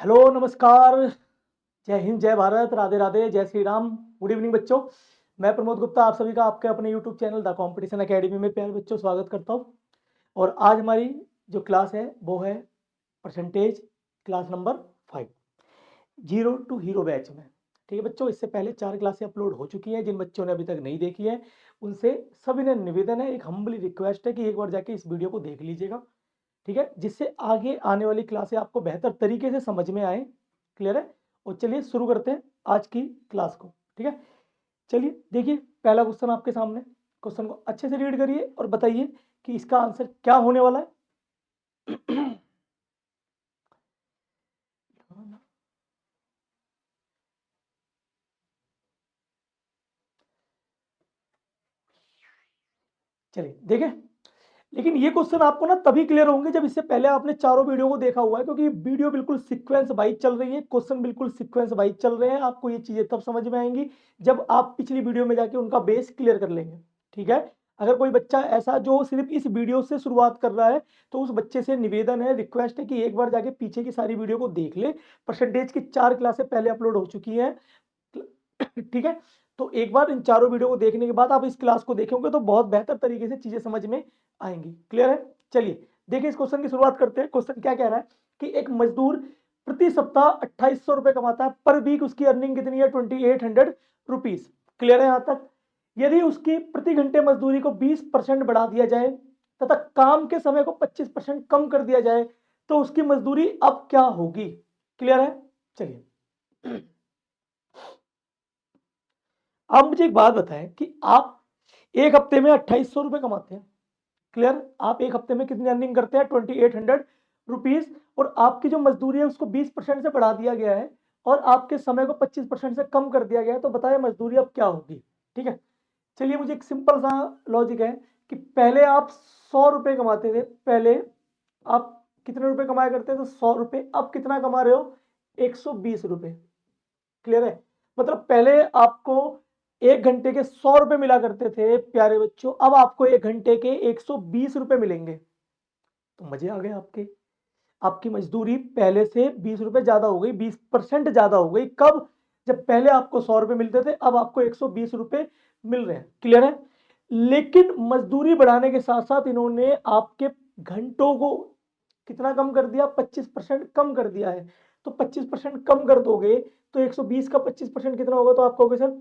Hello, नमस्कार, जय हिंद, जय भारत, राधे राधे, जय श्री राम। गुड इवनिंग बच्चों। मैं प्रमोद गुप्ता आप सभी का आपके अपने YouTube channel the competition academy में प्यारे बच्चों स्वागत करता हूं। और आज हमारी जो क्लास है वो है percentage class number 5, zero to hero batch में। ठीक है बच्चों, इससे पहले 4 क्लासें अपलोड हो चुकी हैं। जिन बच्चों ने अभी तक नहीं देखी है उनसे सभी ने निवेदन है, एक हम्बली रिक्वेस्ट है कि एक बार जाके इस वीडियो को देख लीजिएगा। ठीक है, जिससे आगे आने वाली क्लासें आपको बेहतर तरीके से समझ में आए। क्लियर है। और चलिए शुरू करते हैं आज की क्लास को। ठीक है, चलिए देखिए पहला क्वेश्चन आपके सामने। क्वेश्चन को अच्छे से रीड करिए और बताइए कि इसका आंसर क्या होने वाला है। चलिए देखें, लेकिन ये क्वेश्चन आपको ना तभी क्लियर होंगे जब इससे पहले आपने चारों वीडियो को देखा हुआ है, क्योंकि वीडियो बिल्कुल सीक्वेंस वाइज चल रही है, क्वेश्चन बिल्कुल सीक्वेंस वाइज चल रहे हैं। आपको ये चीजें तब समझ में आएंगी जब आप पिछली वीडियो में जाके उनका बेस क्लियर कर लेंगे। ठीक है, अगर कोई बच्चा ऐसा जो सिर्फ इस वीडियो से शुरुआत कर रहा है तो उस बच्चे से निवेदन है, रिक्वेस्ट है कि एक बार जाके पीछे की सारी वीडियो को देख ले। परसेंटेज की 4 क्लासें पहले अपलोड हो चुकी हैं। ठीक है, तो एक बार इन चारों वीडियो को देखने के बाद आप इस क्लास को देखेंगे तो बहुत बेहतर तरीके से चीजें समझ में आएंगी। क्लियर है। चलिए देखिए, इस क्वेश्चन की शुरुआत करते हैं। क्वेश्चन क्या कह रहा है कि एक मजदूर प्रति सप्ताह 2800 रुपए कमाता है। पर वीक उसकी अर्निंग कितनी है? 2800 रुपीज। क्लियर है यहां तक। यदि उसकी प्रति घंटे मजदूरी को 20% बढ़ा दिया जाए तथा काम के समय को 25% कम कर दिया जाए तो उसकी मजदूरी अब क्या होगी? क्लियर है। चलिए, आप मुझे एक बात बताएं कि आप एक हफ्ते में 2800 रुपए कमाते हैं। क्लियर, आप एक हफ्ते में कितनी अर्निंग करते हैं? 2800 रुपीज। और आपकी जो मजदूरी है उसको 20% से बढ़ा दिया गया है और आपके समय को 25% से कम कर दिया गया है, तो बताएं मजदूरी अब क्या होगी? ठीक है, चलिए, मुझे एक सिंपल सा लॉजिक है कि पहले आप 100 रुपए कमाते थे। पहले आप कितने रुपए कमाया करते थे? तो 100 रुपए। अब कितना कमा रहे हो? 120 रुपए। क्लियर है। मतलब पहले आपको एक घंटे के 100 रुपए मिला करते थे प्यारे बच्चों, अब आपको एक घंटे के 120 रुपए मिलेंगे। तो मजे आ गए आपके। आपकी मजदूरी पहले से 20 रुपए ज्यादा हो गई, 20% ज्यादा हो गई। कब? जब पहले आपको 100 रुपए मिलते थे, अब आपको 120 रुपए मिल रहे हैं। क्लियर है। लेकिन मजदूरी बढ़ाने के साथ साथ इन्होंने आपके घंटों को कितना कम कर दिया? 25% कम कर दिया है। तो 25% कम कर दोगे तो 120 का 25% कितना होगा? तो आप कहोगे सर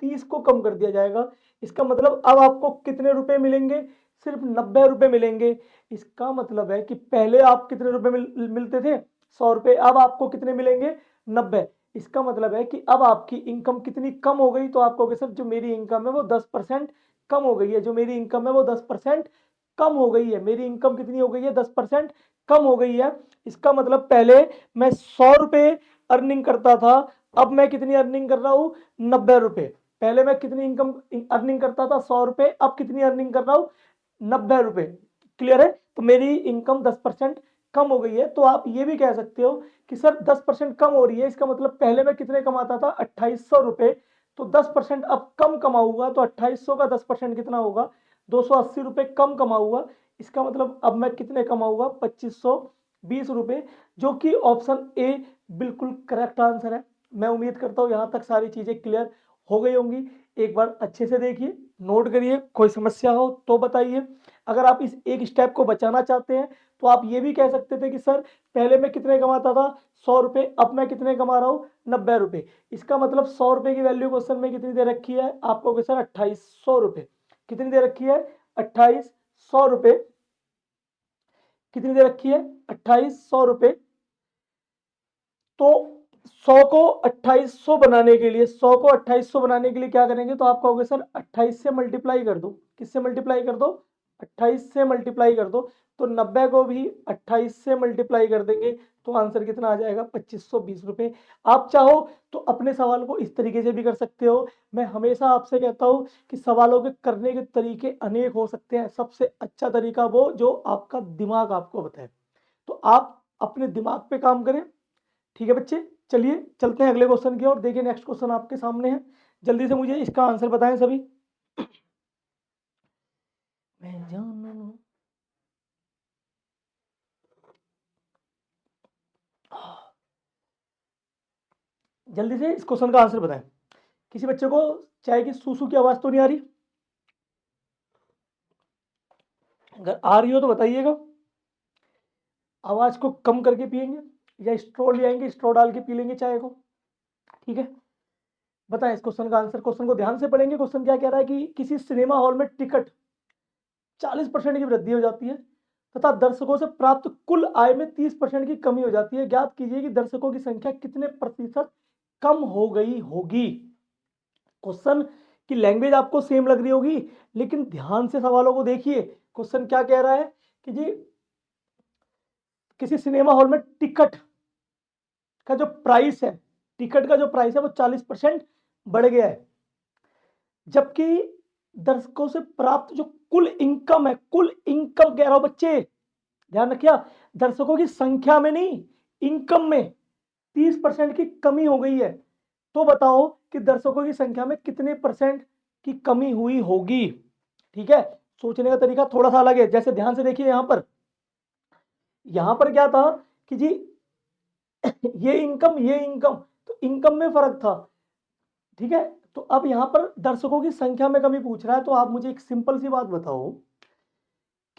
30 को कम कर दिया जाएगा। इसका मतलब अब आपको कितने रुपए मिलेंगे? सिर्फ 90 रुपए मिलेंगे। इसका मतलब है कि पहले आप कितने रुपए मिलते थे? 100 रुपए। अब आपको कितने मिलेंगे? 90। इसका मतलब है कि अब आपकी इनकम कितनी कम हो गई? तो आप कहोगे सर जो मेरी इनकम है वो 10% कम हो गई है। जो मेरी इनकम है वो 10% कम हो गई है। मेरी इनकम कितनी हो गई है? 10% कम हो गई है। इसका मतलब पहले मैं 100 रुपए अर्निंग करता था, अब मैं कितनी अर्निंग कर रहा हूं? 90 रुपए। पहले मैं कितनी इनकम अर्निंग करता था? 100 रुपए। अब कितनी अर्निंग कर रहा हूं? 90 रुपए। क्लियर है। तो मेरी इनकम 10% कम हो गई है। तो आप ये भी कह सकते हो कि सर 10% कम हो रही है, इसका मतलब पहले मैं कितने कमाता था? 2800 रुपए। तो 10% अब कम कमाऊंगा तो 2800 का 10% कितना होगा? 280 रुपए कम कमाऊंगा। इसका मतलब अब मैं कितने कमाऊंगा? 2520 रुपए। जो कि ऑप्शन ए बिल्कुल करेक्ट आंसर है। मैं उम्मीद करता हूं यहां तक सारी चीजें क्लियर हो गई होंगी। एक बार अच्छे से देखिए, नोट करिए, कोई समस्या हो तो बताइए। अगर आप इस एक स्टेप को बचाना चाहते हैं तो आप ये भी कह सकते थे कि सर पहले मैं कितने कमाता था? 100 रुपए। अब मैं कितने कमा रहा हूं? 90 रुपए। इसका मतलब 100 रुपए की वैल्यू क्वेश्चन में कितनी दे रखी है आपको? सर 2800 रुपए। कितनी दे रखी है? 2800 रुपए। कितनी दे रखी है? 2800 रुपए। तो 100 को 2800 बनाने के लिए, 100 को 2800 बनाने के लिए क्या करेंगे? तो आप कहोगे सर 28 से मल्टीप्लाई कर दो। किससे मल्टीप्लाई कर दो? 28 से मल्टीप्लाई कर दो। तो 90 को भी 28 से मल्टीप्लाई कर देंगे तो आंसर कितना आ जाएगा? 2520 रुपए। आप चाहो तो अपने सवाल को इस तरीके से भी कर सकते हो। मैं हमेशा आपसे कहता हूं कि सवालों के करने के तरीके अनेक हो सकते हैं, सबसे अच्छा तरीका वो जो आपका दिमाग आपको बताए। तो आप अपने दिमाग पे काम करें। ठीक है बच्चे, चलिए चलते हैं अगले क्वेश्चन की ओर। देखिए नेक्स्ट क्वेश्चन आपके सामने है, जल्दी से मुझे इसका आंसर बताएं सभी। मैं जानू जल्दी से इस क्वेश्चन का आंसर बताएं। किसी बच्चे को चाय की सूसू की आवाज तो नहीं आ रही? अगर आ रही हो तो बताइएगा। आवाज को कम करके पिएंगे या स्ट्रॉ ले आएंगे, स्ट्रॉ डाल के पी लेंगे चाय को? ठीक है, बताएं इस क्वेश्चन का आंसर। क्वेश्चन को ध्यान से पढ़ेंगे। क्वेश्चन क्या कह रहा है कि किसी सिनेमा हॉल में टिकट 40% की वृद्धि हो जाती है तथा दर्शकों से प्राप्त कुल आय में 30% की कमी हो जाती है। ज्ञात कीजिए कि दर्शकों की संख्या कितने प्रतिशत कम हो गई होगी। क्वेश्चन की लैंग्वेज आपको सेम लग रही होगी, लेकिन ध्यान से सवालों को देखिए। क्वेश्चन क्या कह रहा है कि जी किसी सिनेमा हॉल में टिकट का जो प्राइस है, टिकट का जो प्राइस है वो 40% बढ़ गया है, जबकि दर्शकों से प्राप्त जो कुल इनकम है, कुल इनकम कह रहा हूं बच्चे, ध्यान रखिए, दर्शकों की संख्या में नहीं, इनकम में 30% की कमी हो गई है। तो बताओ कि दर्शकों की संख्या में कितने परसेंट की कमी हुई होगी। ठीक है, सोचने का तरीका थोड़ा सा अलग है। जैसे ध्यान से देखिए, यहां पर क्या था कि जी ये इनकम, तो इनकम में फर्क था। ठीक है, तो अब यहां पर दर्शकों की संख्या में कमी पूछ रहा है। तो आप मुझे एक सिंपल सी बात बताओ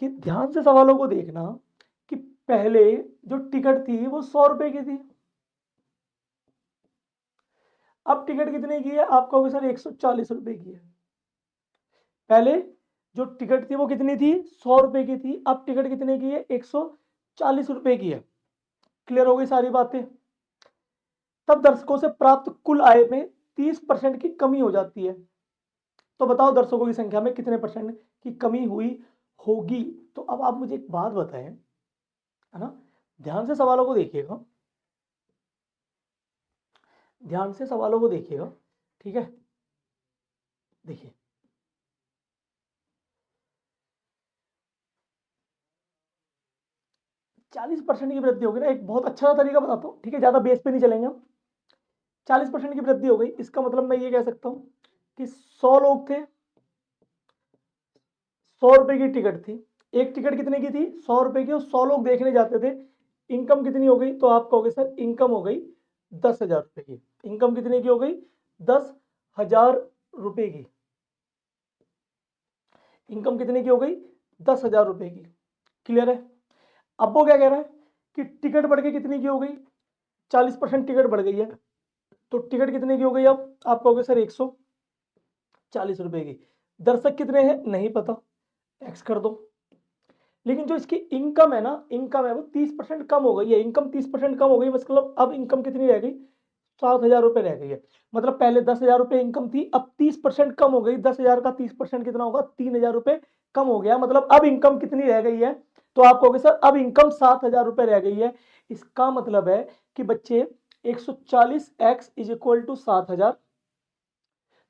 कि ध्यान से सवालों को देखना कि पहले जो टिकट थी वो 100 रुपए की थी, अब टिकट कितने की है? आप कहोगे सर 140 रुपए की है। पहले जो टिकट थी वो कितनी थी? 100 रुपए की थी, अब टिकट कितने की है? 140 रुपए की है। क्लियर हो गई सारी बातें? तब दर्शकों से प्राप्त कुल आय में 30% की कमी हो जाती है। तो बताओ दर्शकों की संख्या में कितने परसेंट की कमी हुई होगी। तो अब आप मुझे एक बात बताएं, है ना, ध्यान से सवालों को देखिएगा, ध्यान से सवालों को देखिएगा। ठीक है, देखिए 40% की वृद्धि होगी ना, एक बहुत अच्छा तरीका बताता हूँ। ठीक है, ज्यादा बेस पे नहीं चलेंगे हम। 40% की वृद्धि हो गई, इसका मतलब मैं ये कह सकता हूँ कि 100 लोग थे, 100 रुपए की टिकट थी। एक टिकट कितने की थी? 100 रुपए की, और 100 लोग देखने जाते थे। इनकम कितनी हो गई? तो आप कहोगे सर इनकम हो गई 10,000 रुपए की। इनकम कितने की हो गई? 10,000 रुपए की। इनकम कितने की हो गई? 10,000 रुपए की। क्लियर है? अब वो क्या कह रहा है कि टिकट बढ़ के कितनी की हो गई? 40% टिकट बढ़ गई है, तो टिकट कितने की हो गई? अब आप कहोगे सर 140 रुपए की। दर्शक कितने हैं? नहीं पता, एक्स कर दो। लेकिन जो इसकी इनकम है ना, इनकम है वो 30% कम हो गई है। इनकम 30% कम हो गई, मतलब अब इनकम कितनी रह गई? 7,000 रुपए रह गई है। मतलब पहले 10,000 रुपए इनकम थी, अब 30% कम हो गई। 10,000 का 30% कितना होगा? 3,000 रुपए कम हो गया। मतलब अब इनकम कितनी रह गई है? तो आप कहोगे सर अब इनकम 7,000 रुपए रह गई है। इसका मतलब है कि बच्चे 140x इज इक्वल टू 7,000।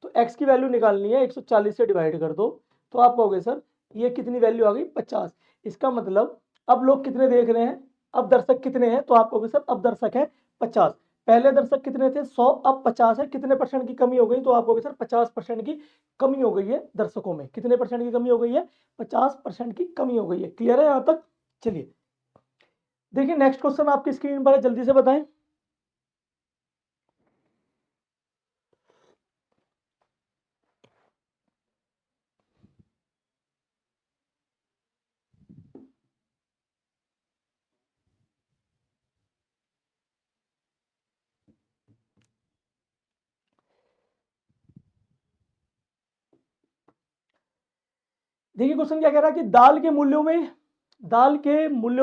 तो x की वैल्यू निकालनी है, 140 से डिवाइड कर दो। तो आप कहोगे सर ये कितनी वैल्यू आ गई? 50। इसका मतलब अब लोग कितने देख रहे हैं, अब दर्शक कितने हैं? तो आप कहोगे सर अब दर्शक है 50। पहले दर्शक कितने थे? 100, अब 50 है। कितने परसेंट की कमी हो गई? तो आप कहोगे सर 50% की कमी हो गई है दर्शकों में। कितने परसेंट की कमी हो गई है? 50% की कमी हो गई है। क्लियर है यहां तक? चलिए देखिए नेक्स्ट क्वेश्चन आपकी स्क्रीन पर है, जल्दी से बताएं। देखिए क्वेश्चन क्या कह रहा है कि दाल के मूल्यों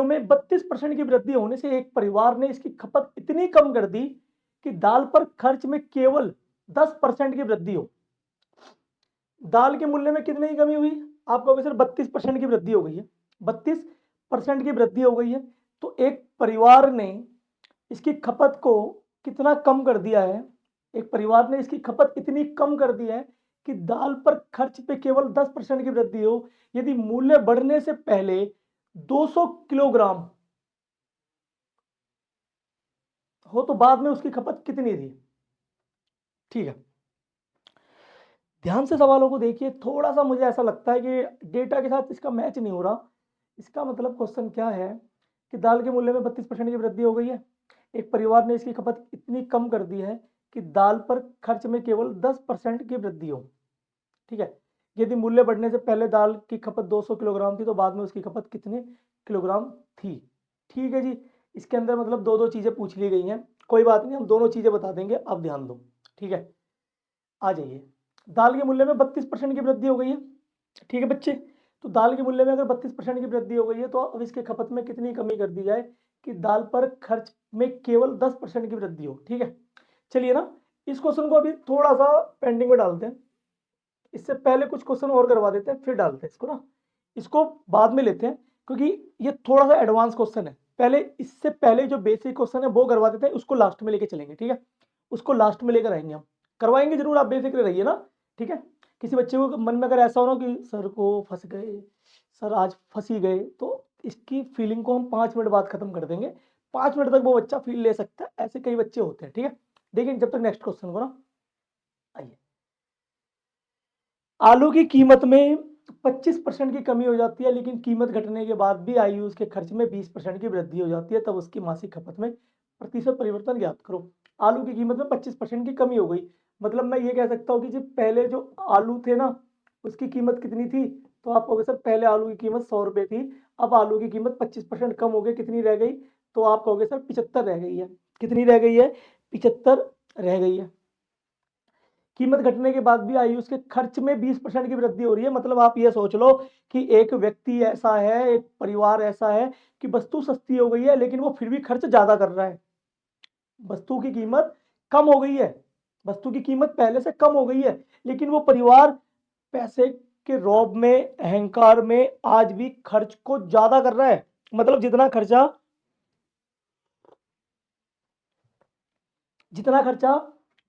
में 32% की वृद्धि होने से एक परिवार ने इसकी खपत इतनी कम कर दी कि दाल पर खर्च में केवल 10% की वृद्धि हो। दाल के मूल्य में कितने की कमी हुई? आप कहोगे सर 32% की वृद्धि हो गई है। 32% की वृद्धि हो गई है, तो एक परिवार ने इसकी खपत को कितना कम कर दिया है? एक परिवार ने इसकी खपत इतनी कम कर दी है कि दाल पर खर्च पे केवल 10% की वृद्धि हो। यदि मूल्य बढ़ने से पहले 200 किलोग्राम हो तो बाद में उसकी खपत कितनी थी? ठीक है, ध्यान से सवालों को देखिए। थोड़ा सा मुझे ऐसा लगता है कि डेटा के साथ इसका मैच नहीं हो रहा। इसका मतलब क्वेश्चन क्या है कि दाल के मूल्य में 32% की वृद्धि हो गई है। एक परिवार ने इसकी खपत इतनी कम कर दी है कि दाल पर खर्च में केवल 10% की वृद्धि हो। ठीक है, यदि मूल्य बढ़ने से पहले दाल की खपत 200 किलोग्राम थी तो बाद में उसकी खपत कितने किलोग्राम थी। ठीक है जी, इसके अंदर मतलब दो दो चीज़ें पूछ ली गई हैं, कोई बात नहीं, हम दोनों चीज़ें बता देंगे, अब ध्यान दो। ठीक है, आ जाइए, दाल के मूल्य में 32% की वृद्धि हो गई है। ठीक है बच्चे, तो दाल के मूल्य में अगर 32% की वृद्धि हो गई है तो अब इसके खपत में कितनी कमी कर दी जाए कि दाल पर खर्च में केवल 10% की वृद्धि हो। ठीक है, चलिए ना, इस क्वेश्चन को अभी थोड़ा सा पेंडिंग में डालते हैं, इससे पहले कुछ क्वेश्चन और करवा देते हैं फिर डालते हैं इसको ना, इसको बाद में लेते हैं क्योंकि ये थोड़ा सा एडवांस क्वेश्चन है। पहले इससे पहले जो बेसिक क्वेश्चन है वो करवा देते हैं, उसको लास्ट में लेके चलेंगे। ठीक है, उसको लास्ट में लेकर आएंगे, हम करवाएंगे जरूर, आप बेफिक्र रहिए ना। ठीक है, किसी बच्चे को मन में अगर ऐसा हो ना कि सर को फंस गए, सर आज फंसी गए, तो इसकी फीलिंग को हम 5 मिनट बाद खत्म कर देंगे। 5 मिनट तक वो बच्चा फील ले सकता है, ऐसे कई बच्चे होते हैं। ठीक है, देखिए जब तक नेक्स्ट क्वेश्चन को ना, आइए, आलू की कीमत में 25% की कमी हो जाती है लेकिन कीमत घटने के बाद भी आईयूज के खर्च में 20% की वृद्धि हो जाती है, तब उसकी मासिक खपत में प्रतिशत परिवर्तन ज्ञात करो। आलू की कीमत में 25% की कमी हो गई, मतलब मैं ये कह सकता हूँ कि जी पहले जो आलू थे ना उसकी कीमत कितनी थी, तो आप कहोगे सर पहले आलू की कीमत 100 रुपये थी, अब आलू की कीमत 25% कम हो गई, कितनी रह गई, तो आप कहोगे सर 75 रह गई है। कितनी रह गई है, 75 रह गई है। कीमत घटने के बाद भी आयुष के खर्च में 20% की वृद्धि हो रही है, मतलब आप ये सोच लो कि एक व्यक्ति ऐसा है, एक परिवार ऐसा है कि वस्तु सस्ती हो गई है लेकिन वो फिर भी खर्च ज्यादा कर रहा है। वस्तु की कीमत कम हो गई है, वस्तु की कीमत पहले से कम हो गई है, लेकिन वो परिवार पैसे के रौब में, अहंकार में आज भी खर्च को ज्यादा कर रहा है। मतलब जितना खर्चा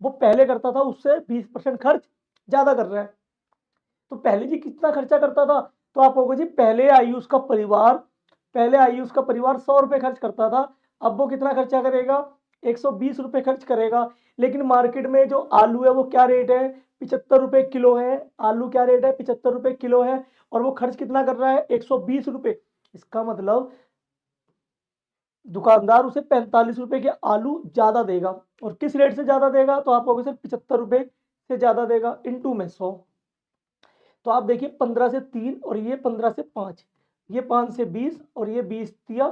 वो पहले करता था उससे 20% खर्च ज्यादा कर रहा है। तो पहले जी कितना खर्चा करता था, तो आप कहोगे जी पहले आयुष का परिवार 100 रुपए खर्च करता था, अब वो कितना खर्चा करेगा, 120 रुपए खर्च करेगा। लेकिन मार्केट में जो आलू है वो क्या रेट है, 75 रुपए किलो है। आलू क्या रेट है, 75 रुपए किलो है, और वो खर्च कितना कर रहा है, 120 रुपए। इसका मतलब दुकानदार उसे 45 रुपए के आलू ज्यादा देगा। और किस रेट से ज्यादा देगा, तो आप कहोगे सर 75 रुपए से ज्यादा देगा, इंटू में 100। तो आप देखिए 15 से 3 और ये 15 से 5, ये 5 से 20 और ये 20 दिया,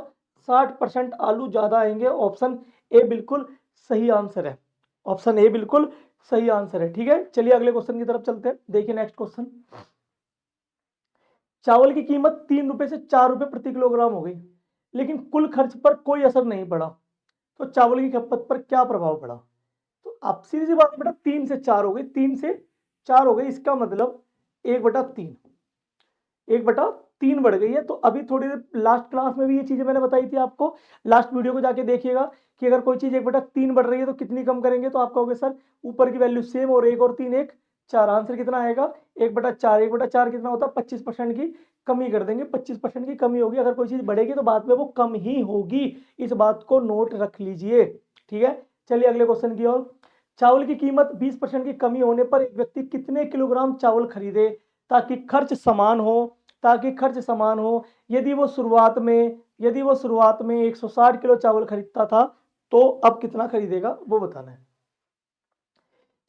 60% आलू ज्यादा आएंगे। ऑप्शन ए बिल्कुल सही आंसर है, ऑप्शन ए बिल्कुल सही आंसर है। ठीक है, चलिए अगले क्वेश्चन की तरफ चलते हैं। देखिए नेक्स्ट क्वेश्चन, चावल की कीमत 3 रुपए से 4 रुपए प्रति किलोग्राम हो गई लेकिन कुल खर्च पर कोई असर नहीं पड़ा, तो चावल की खपत पर क्या प्रभाव पड़ा। तो आप सीधी सी बात है बेटा, 3 से 4 हो गई, 3 से 4 हो गई, इसका मतलब 1/3, 1/3 बढ़ गई है। तो अभी थोड़ी देर लास्ट क्लास में भी ये चीजें मैंने बताई थी आपको, लास्ट वीडियो को जाके देखिएगा कि अगर कोई चीज 1/3 बढ़ रही है तो कितनी कम करेंगे, तो आप कहोगे सर ऊपर की वैल्यू सेम और 1 और 3 1/4, आंसर कितना आएगा 1/4। 1/4 कितना होता है, 25% की कमी कर देंगे, 25% की कमी होगी। अगर कोई चीज बढ़ेगी तो बाद में वो कम ही होगी, इस बात को नोट रख लीजिए। ठीक है, चलिए अगले क्वेश्चन की ओर। चावल की कीमत 20% की कमी होने पर एक व्यक्ति कितने किलोग्राम चावल खरीदे ताकि खर्च समान हो, ताकि खर्च समान हो। यदि वो शुरुआत में 160 किलो चावल खरीदता था तो अब कितना खरीदेगा वो बताना है।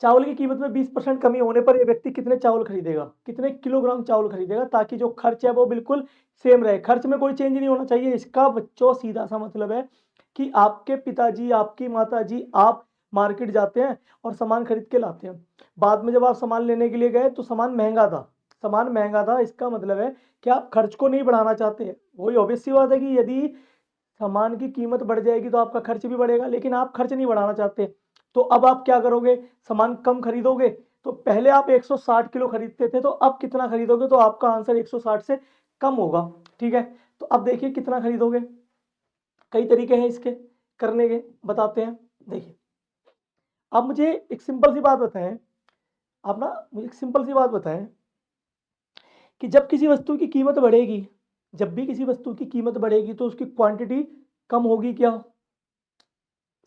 चावल की कीमत में 20% कमी होने पर ये व्यक्ति कितने चावल खरीदेगा, कितने किलोग्राम चावल खरीदेगा, ताकि जो खर्च है वो बिल्कुल सेम रहे, खर्च में कोई चेंज नहीं होना चाहिए। इसका बच्चों सीधा सा मतलब है कि आपके पिताजी, आपकी माताजी, आप मार्केट जाते हैं और सामान खरीद के लाते हैं, बाद में जब आप सामान लेने के लिए गए तो सामान महंगा था, सामान महंगा था, इसका मतलब है कि आप खर्च को नहीं बढ़ाना चाहते। वही ऑब्वियस सी बात है कि यदि सामान की कीमत बढ़ जाएगी तो आपका खर्च भी बढ़ेगा, लेकिन आप खर्च नहीं बढ़ाना चाहते। तो अब आप क्या करोगे, सामान कम खरीदोगे। तो पहले आप 160 किलो खरीदते थे, तो अब कितना खरीदोगे, तो आपका आंसर 160 से कम होगा। ठीक है, तो अब देखिए कितना खरीदोगे, कई तरीके हैं इसके करने के, बताते हैं। देखिए अब मुझे एक सिंपल सी बात बताएं, आप ना मुझे एक सिंपल सी बात बताएं कि जब किसी वस्तु की कीमत बढ़ेगी, जब भी किसी वस्तु की कीमत बढ़ेगी तो उसकी क्वांटिटी कम होगी क्या।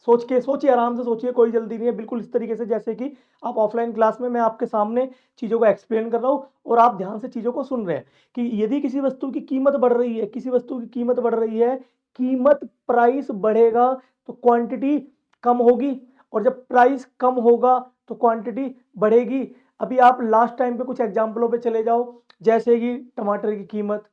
सोचिए, आराम से सोचिए, कोई जल्दी नहीं है, बिल्कुल इस तरीके से जैसे कि आप ऑफलाइन क्लास में मैं आपके सामने चीज़ों को एक्सप्लेन कर रहा हूँ और आप ध्यान से चीज़ों को सुन रहे हैं कि यदि किसी वस्तु की कीमत बढ़ रही है, किसी वस्तु की कीमत बढ़ रही है, कीमत प्राइस बढ़ेगा तो क्वांटिटी कम होगी, और जब प्राइस कम होगा तो क्वांटिटी बढ़ेगी। अभी आप लास्ट टाइम पे कुछ एग्जाम्पलों पे चले जाओ, जैसे कि टमाटर की कीमत,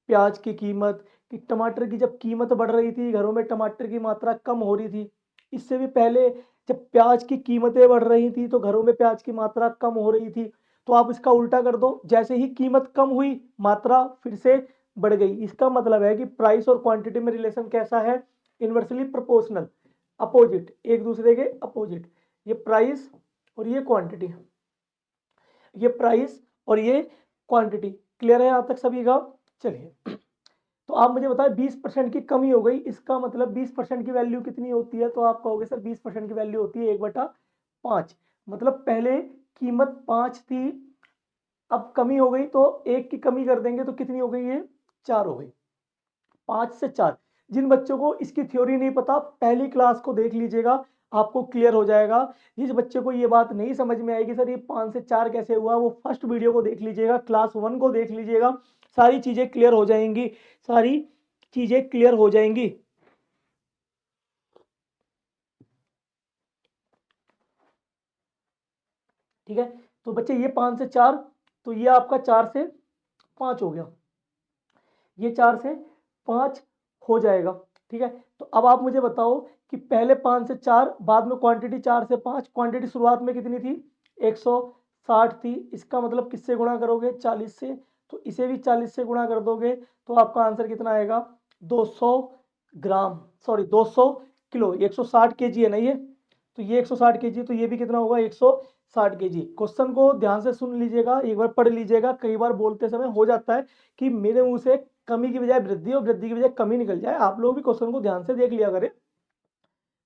प्याज की कीमत, कि टमाटर की जब कीमत बढ़ रही थी, घरों में टमाटर की मात्रा कम हो रही थी। इससे भी पहले जब प्याज की कीमतें बढ़ रही थी तो घरों में प्याज की मात्रा कम हो रही थी। तो आप इसका उल्टा कर दो, जैसे ही कीमत कम हुई मात्रा फिर से बढ़ गई। इसका मतलब है कि प्राइस और क्वांटिटी में रिलेशन कैसा है, इनवर्सली प्रोपोर्शनल, अपोजिट, एक दूसरे के अपोजिट। ये प्राइस और ये क्वांटिटी, ये प्राइस और ये क्वांटिटी। क्लियर है यहाँ तक सभी का? चलिए, तो आप मुझे बताएं 20% की कमी हो गई, इसका मतलब 20% की वैल्यू कितनी होती है? तो आप कहोगे सर 20% की वैल्यू होती है 1/5। मतलब पहले कीमत 5 थी, अब कमी हो गई तो 1 की कमी कर देंगे तो कितनी हो गई? ये 4 हो गई। 5 से 4। जिन बच्चों को इसकी थ्योरी नहीं पता, पहली क्लास को देख लीजिएगा, आपको क्लियर हो जाएगा। जिस बच्चे को ये बात नहीं समझ में आएगी सर ये 5 से 4 कैसे हुआ, वो फर्स्ट वीडियो को देख लीजिएगा, क्लास 1 को देख लीजिएगा, सारी चीजें क्लियर हो जाएंगी, सारी चीजें क्लियर हो जाएंगी। ठीक है, तो बच्चे ये 5 से 4, तो ये आपका 4 से 5 हो गया, ये 4 से 5 हो जाएगा। ठीक है, तो अब आप मुझे बताओ कि पहले 5 से 4, बाद में क्वांटिटी 4 से 5, क्वांटिटी शुरुआत में कितनी थी? 160 थी। इसका मतलब किससे गुणा करोगे? 40 से। तो इसे भी 40 से गुणा कर दोगे तो आपका आंसर कितना आएगा? 200 ग्राम, सॉरी 200 किलो। 160 केजी है ना ये, तो ये 160 केजी, तो ये भी कितना होगा? 160 केजी। क्वेश्चन को ध्यान से सुन लीजिएगा, एक बार पढ़ लीजिएगा, कई बार बोलते समय हो जाता है कि मेरे मुंह से कमी की बजाय वृद्धि और वृद्धि की बजाय कमी निकल जाए। आप लोग भी क्वेश्चन को ध्यान से देख लिया करें।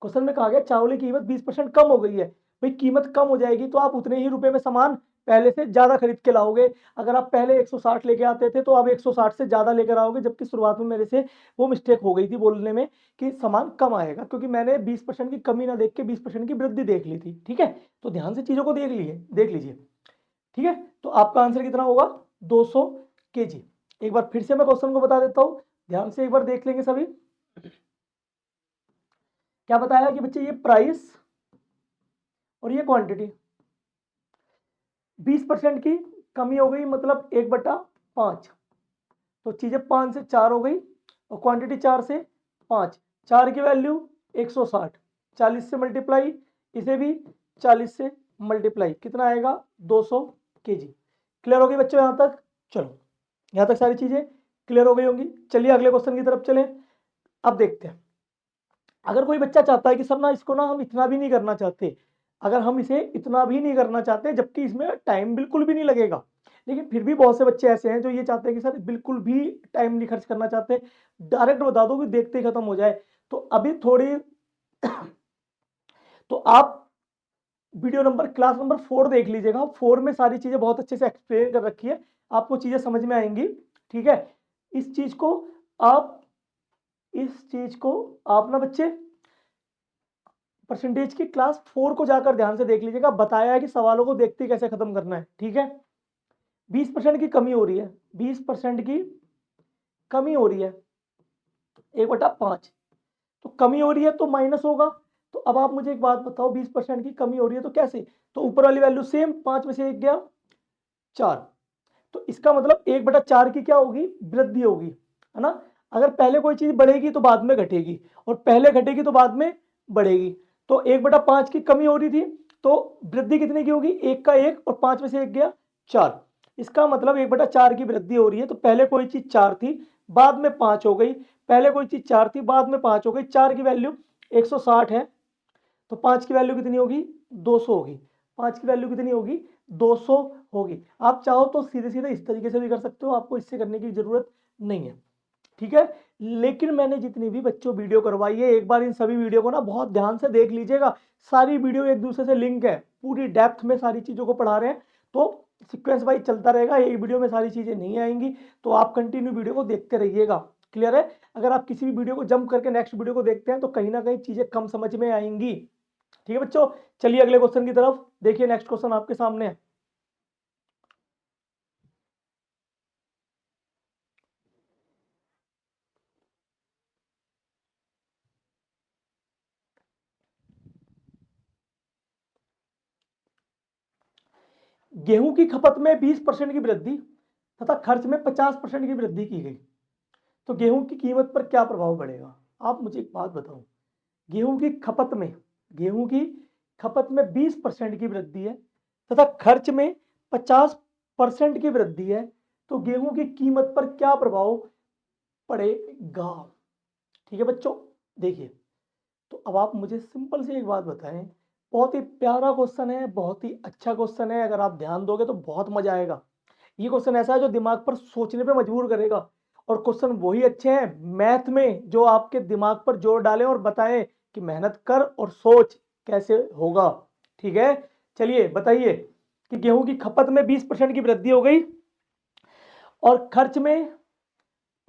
क्वेश्चन में कहा गया चावल की कीमत 20% कम हो गई है। भाई कीमत कम हो जाएगी तो आप उतने ही रुपए में सामान पहले से ज्यादा खरीद के लाओगे। अगर आप पहले 160 लेके आते थे तो आप 160 से ज्यादा लेकर आओगे, जबकि शुरुआत में मेरे से वो मिस्टेक हो गई थी बोलने में कि सामान कम आएगा, क्योंकि मैंने 20% की कमी ना देख के 20% की वृद्धि देख ली थी। ठीक है, तो ध्यान से चीजों को देख लीजिए। ठीक है, तो आपका आंसर कितना होगा? 200 केजी। एक बार फिर से मैं क्वेश्चन को बता देता हूं, ध्यान से एक बार देख लेंगे सभी। क्या बताया कि बच्चे ये प्राइस और ये क्वांटिटी, 20% की कमी हो गई, मतलब 1/5। तो चीजें 5 से 4 हो गई और क्वांटिटी 4 से 5। 4 की वैल्यू 160, 40 से मल्टीप्लाई, इसे भी 40 से मल्टीप्लाई, कितना आएगा? 200 केजी। क्लियर हो गई बच्चों यहां तक? चलो, यहां तक सारी चीजें क्लियर हो गई होंगी। चलिए अगले क्वेश्चन की तरफ चलें। अब देखते हैं, अगर कोई बच्चा चाहता है कि सर ना इसको ना हम इतना भी नहीं करना चाहते, अगर हम इसे इतना भी नहीं करना चाहते, जबकि इसमें टाइम बिल्कुल भी नहीं लगेगा, लेकिन फिर भी बहुत से बच्चे ऐसे हैं जो ये चाहते हैं कि सर बिल्कुल भी टाइम नहीं खर्च करना चाहते, डायरेक्ट बता दो कि देखते ही खत्म हो जाए। तो अभी थोड़ी तो आप वीडियो नंबर, क्लास नंबर 4 देख लीजिएगा। 4 में सारी चीजें बहुत अच्छे से एक्सप्लेन कर रखी है, आपको चीजें समझ में आएंगी। ठीक है, इस चीज को आप इस चीज को आप ना बच्चे परसेंटेज की क्लास 4 को जाकर ध्यान से देख लीजिएगा, बताया है कि सवालों को देखते ही कैसे खत्म करना है। ठीक है, 20% की कमी हो रही है, 20% की कमी हो रही है, 1/5। तो कमी हो रही है तो माइनस होगा। तो अब आप मुझे एक बात बताओ, 20% की कमी हो रही है तो कैसे? तो ऊपर वाली वैल्यू सेम, 5 में से 1 गया 4, तो इसका मतलब 1/4 की क्या होगी? वृद्धि होगी, है ना? अगर पहले कोई चीज बढ़ेगी तो बाद में घटेगी, और पहले घटेगी तो बाद में बढ़ेगी। तो 1/5 की कमी हो रही थी, तो वृद्धि कितने की होगी? 1 का 1 और 5 में से 1 गया 4। इसका मतलब 1/4 की वृद्धि हो रही है। तो पहले कोई चीज 4 थी, बाद में 5 हो गई, पहले कोई चीज 4 थी, बाद में 5 हो गई। 4 की वैल्यू 160 है, तो 5 की वैल्यू कितनी होगी? 200 होगी। 5 की वैल्यू कितनी होगी? 200 होगी। आप चाहो तो सीधे सीधे इस तरीके से भी कर सकते हो, आपको इससे करने की जरूरत नहीं है। ठीक है, लेकिन मैंने जितनी भी बच्चों वीडियो करवाई है, एक बार इन सभी वीडियो को ना बहुत ध्यान से देख लीजिएगा। सारी वीडियो एक दूसरे से लिंक है, पूरी डेप्थ में सारी चीजों को पढ़ा रहे हैं, तो सीक्वेंस वाइज चलता रहेगा, एक वीडियो में सारी चीजें नहीं आएंगी, तो आप कंटिन्यू वीडियो को देखते रहिएगा। क्लियर है? अगर आप किसी भी वीडियो को जंप करके नेक्स्ट वीडियो को देखते हैं तो कहीं ना कहीं चीजें कम समझ में आएंगी। ठीक है बच्चों, चलिए अगले क्वेश्चन की तरफ देखिए। नेक्स्ट क्वेश्चन आपके सामने है। गेहूं की खपत में 20% की वृद्धि तथा खर्च में 50% की वृद्धि की गई, तो गेहूं की कीमत पर क्या प्रभाव पड़ेगा? आप मुझे एक बात बताओ, गेहूं की खपत में 20% की वृद्धि है तथा खर्च में 50% की वृद्धि है, तो गेहूं की कीमत पर क्या प्रभाव पड़ेगा? ठीक है बच्चों, देखिए, तो अब आप मुझे सिंपल से एक बात बताएं, बहुत ही प्यारा क्वेश्चन है, बहुत ही अच्छा क्वेश्चन है, अगर आप ध्यान दोगे तो बहुत मजा आएगा। ये क्वेश्चन ऐसा है जो दिमाग पर सोचने पे मजबूर करेगा, और क्वेश्चन वही अच्छे हैं मैथ में जो आपके दिमाग पर जोर डालें और बताएं कि मेहनत कर और सोच कैसे होगा। ठीक है, चलिए बताइए कि गेहूं की खपत में 20% की वृद्धि हो गई और खर्च में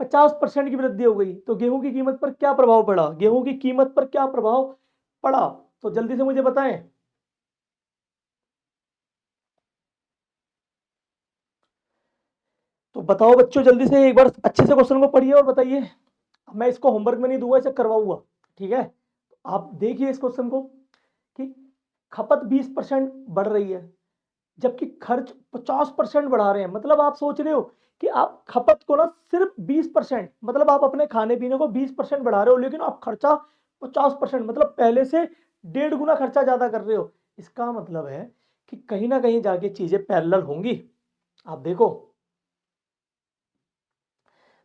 50% की वृद्धि हो गई, तो गेहूं की कीमत पर क्या प्रभाव पड़ा? गेहूं की कीमत पर क्या प्रभाव पड़ा, तो जल्दी से मुझे बताएं। तो बताओ बच्चों, जल्दी से एक बार अच्छे से क्वेश्चन को पढ़िए और बताइए। मैं इसको होमवर्क में नहीं दूंगा, इसे करवाऊंगा। ठीक है, तो आप देखिए इस क्वेश्चन को कि खपत 20% बढ़ रही है जबकि खर्च 50% बढ़ा रहे हैं। मतलब आप सोच रहे हो कि आप खपत को ना सिर्फ 20%, मतलब आप अपने खाने पीने को 20% बढ़ा रहे हो, लेकिन आप खर्चा 50%, मतलब पहले से 1.5 गुना खर्चा ज्यादा कर रहे हो। इसका मतलब है कि कहीं ना कहीं जाके चीजें पैरेलल होंगी। आप देखो,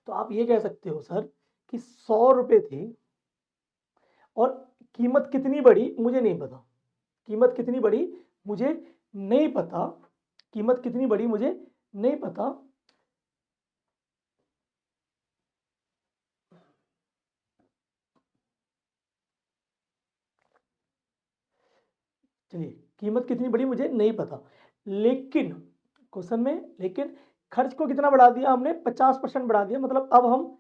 तो आप ये कह सकते हो सर कि 100 रुपए थे और कीमत कितनी बढ़ी मुझे नहीं पता, कीमत कितनी बढ़ी मुझे नहीं पता, कीमत कितनी बढ़ी मुझे नहीं पता। चलिए, कीमत कितनी बढ़ी मुझे नहीं पता, लेकिन क्वेश्चन में लेकिन खर्च को कितना बढ़ा दिया हमने? 50% बढ़ा दिया, मतलब अब हम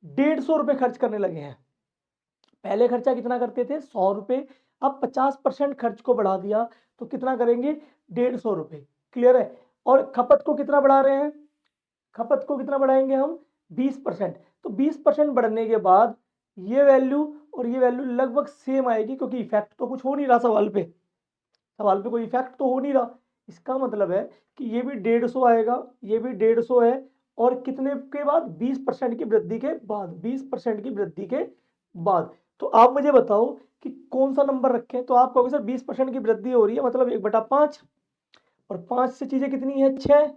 150 रुपये खर्च करने लगे हैं। पहले खर्चा कितना करते थे? 100 रुपये, अब 50% खर्च को बढ़ा दिया तो कितना करेंगे? 150 रुपये। क्लियर है? और खपत को कितना बढ़ा रहे हैं? खपत को कितना बढ़ाएंगे हम? 20%। तो 20% बढ़ने के बाद ये वैल्यू और ये वैल्यू लगभग सेम आएगी, क्योंकि इफेक्ट तो कुछ हो नहीं रहा सवाल पे कोई इफेक्ट तो हो नहीं रहा। इसका मतलब है कि ये भी 150 आएगा, ये भी 150 है, और कितने के बाद? 20% की वृद्धि के बाद, 20% की वृद्धि के बाद। तो आप मुझे बताओ कि कौन सा नंबर रखें? तो आप कहोगे सर 20% की वृद्धि हो रही है, मतलब 1/5, और 5 से चीजें कितनी है? 6,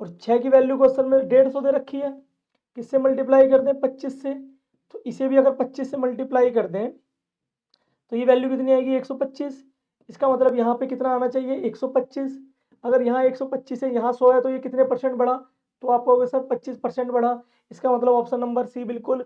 और 6 की वैल्यू क्वेश्चन में 150 दे रखी है। किससे मल्टीप्लाई कर दें? 25 से। तो इसे भी अगर 25 से मल्टीप्लाई कर दें तो ये वैल्यू कितनी आएगी? 125। इसका मतलब यहाँ पे कितना आना चाहिए? 125। अगर यहाँ 125 है, यहाँ 100 है, तो ये कितने परसेंट बढ़ा? तो आप कहोगे सर 25% बढ़ा। इसका मतलब ऑप्शन नंबर सी बिल्कुल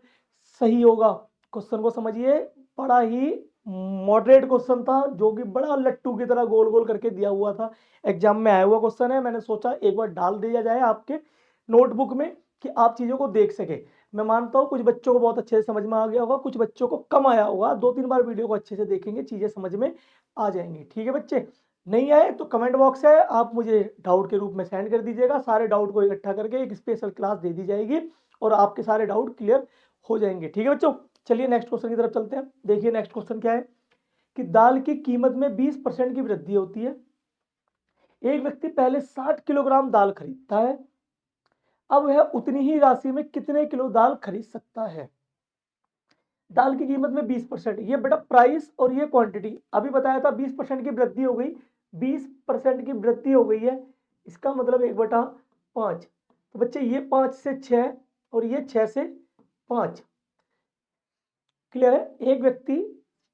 सही होगा। क्वेश्चन को समझिए, बड़ा ही मॉडरेट क्वेश्चन था, जो कि बड़ा लट्टू की तरह गोल गोल करके दिया हुआ था। एग्जाम में आया हुआ क्वेश्चन है, मैंने सोचा एक बार डाल दिया जाए आपके नोटबुक में कि आप चीजों को देख सके। मैं मानता हूँ कुछ बच्चों को बहुत अच्छे से समझ में आ गया होगा, कुछ बच्चों को कम आया होगा। 2-3 बार वीडियो को अच्छे से देखेंगे, चीजें समझ में आ जाएंगी। ठीक है बच्चे, नहीं आए तो कमेंट बॉक्स है, आप मुझे डाउट के रूप में सेंड कर दीजिएगा। सारे डाउट को इकट्ठा करके एक स्पेशल क्लास दे दी जाएगी और आपके सारे डाउट क्लियर हो जाएंगे। ठीक है बच्चों, चलिए नेक्स्ट क्वेश्चन की तरफ चलते हैं। देखिए नेक्स्ट क्वेश्चन क्या है कि दाल की कीमत में 20% की वृद्धि होती है। एक व्यक्ति पहले 60 किलोग्राम दाल खरीदता है, अब वह उतनी ही राशि में कितने किलो दाल खरीद सकता है? दाल की कीमत में 20%, ये बेटा प्राइस और ये क्वांटिटी। अभी बताया था 20% की वृद्धि हो गई, 20% की वृद्धि हो गई है, इसका मतलब 1/5। तो बच्चे ये 5 से 6 और ये 6 से 5। क्लियर है? एक व्यक्ति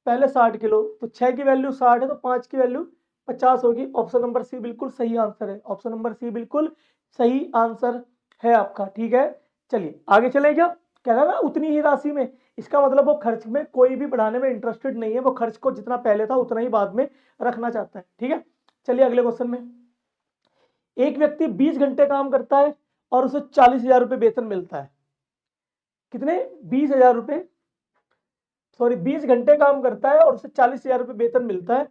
पहले 60 किलो, तो 6 की वैल्यू 60 है, तो 5 की वैल्यू 50 होगी। ऑप्शन नंबर सी बिल्कुल सही आंसर है, ऑप्शन नंबर सी बिल्कुल सही आंसर है आपका। ठीक है, चलिए आगे चले। क्या कह रहा है ना? उतनी ही राशि में, इसका मतलब वो खर्च में कोई भी बढ़ाने में इंटरेस्टेड नहीं है, वो खर्च को जितना पहले था उतना ही बाद में रखना चाहता है। ठीक है, चलिए अगले क्वेश्चन में। एक व्यक्ति 20 घंटे काम करता है और उसे 40,000 रुपये वेतन मिलता है। कितने? 20,000 रुपये, सॉरी 20 घंटे काम करता है और उसे 40,000 रुपये वेतन मिलता है।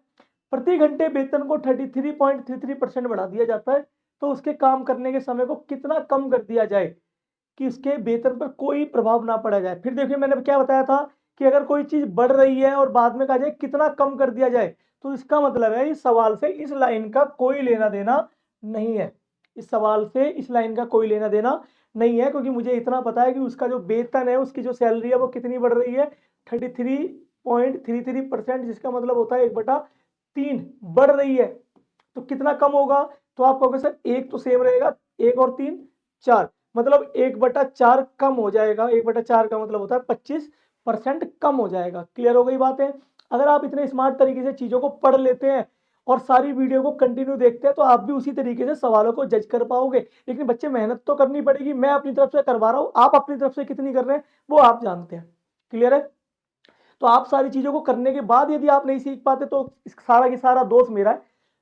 प्रति घंटे वेतन को 33.33% बढ़ा दिया जाता है, तो उसके काम करने के समय को कितना कम कर दिया जाए कि उसके वेतन पर कोई प्रभाव ना पड़ा जाए? फिर देखिए मैंने क्या बताया था कि अगर कोई चीज बढ़ रही है और बाद में कहा जाए कितना कम कर दिया जाए, तो इसका मतलब है इस सवाल से इस लाइन का कोई लेना देना नहीं है। इस सवाल से इस लाइन का कोई लेना देना नहीं है, क्योंकि मुझे इतना पता है कि उसका जो वेतन है, उसकी जो सैलरी है वो कितनी बढ़ रही है, 33.33%, जिसका मतलब होता है 1/3 बढ़ रही है। तो कितना कम होगा, तो आप कहोगे सर एक तो सेम रहेगा, 1 और 3 4, मतलब 1/4 कम हो जाएगा। 1/4 का मतलब होता है 25% कम हो जाएगा। क्लियर हो गई बातें। अगर आप इतने स्मार्ट तरीके से चीजों को पढ़ लेते हैं और सारी वीडियो को कंटिन्यू देखते हैं, तो आप भी उसी तरीके से सवालों को जज कर पाओगे। लेकिन बच्चे मेहनत तो करनी पड़ेगी, मैं अपनी तरफ से करवा रहा हूं, आप अपनी तरफ से कितनी कर रहे हैं वो आप जानते हैं। क्लियर है। तो आप सारी चीजों को करने के बाद यदि आप नहीं सीख पाते तो सारा की सारा दोष मेरा है,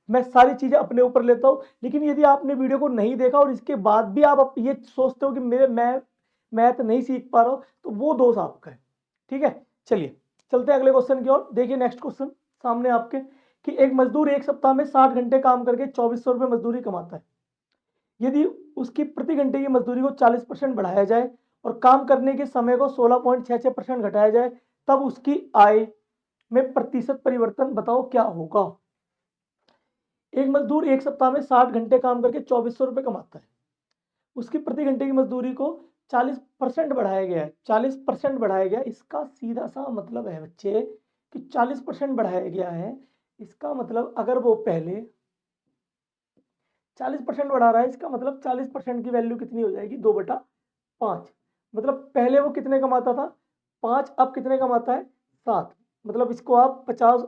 मैं सारी चीजें अपने ऊपर लेता हूं। लेकिन यदि आपने वीडियो को नहीं देखा और इसके बाद भी आप ये सोचते हो कि मैं मैथ नहीं सीख पा रहा हूं, तो वो दोष आपका है। ठीक है, चलिए चलते हैं अगले क्वेश्चन की ओर। देखिए नेक्स्ट क्वेश्चन सामने आपके, कि एक मजदूर एक सप्ताह में 60 घंटे काम करके 2400 रुपये मजदूरी कमाता है। यदि उसकी प्रति घंटे की मजदूरी को 40% बढ़ाया जाए और काम करने के समय को 16.66% घटाया जाए, तब उसकी आय में प्रतिशत परिवर्तन बताओ क्या होगा। एक मजदूर एक सप्ताह में 60 घंटे काम करके 2400 रुपये कमाता है। उसकी प्रति घंटे की मजदूरी को 40% बढ़ाया गया है। 40% बढ़ाया गया, इसका सीधा सा मतलब है बच्चे कि 40% बढ़ाया गया है। इसका मतलब अगर वो पहले 40% बढ़ा रहा है, इसका मतलब 40% की वैल्यू कितनी हो जाएगी, 2/5। मतलब पहले वो कितने कमाता था, 5, अब कितने कमाता है, 7। मतलब इसको आप 50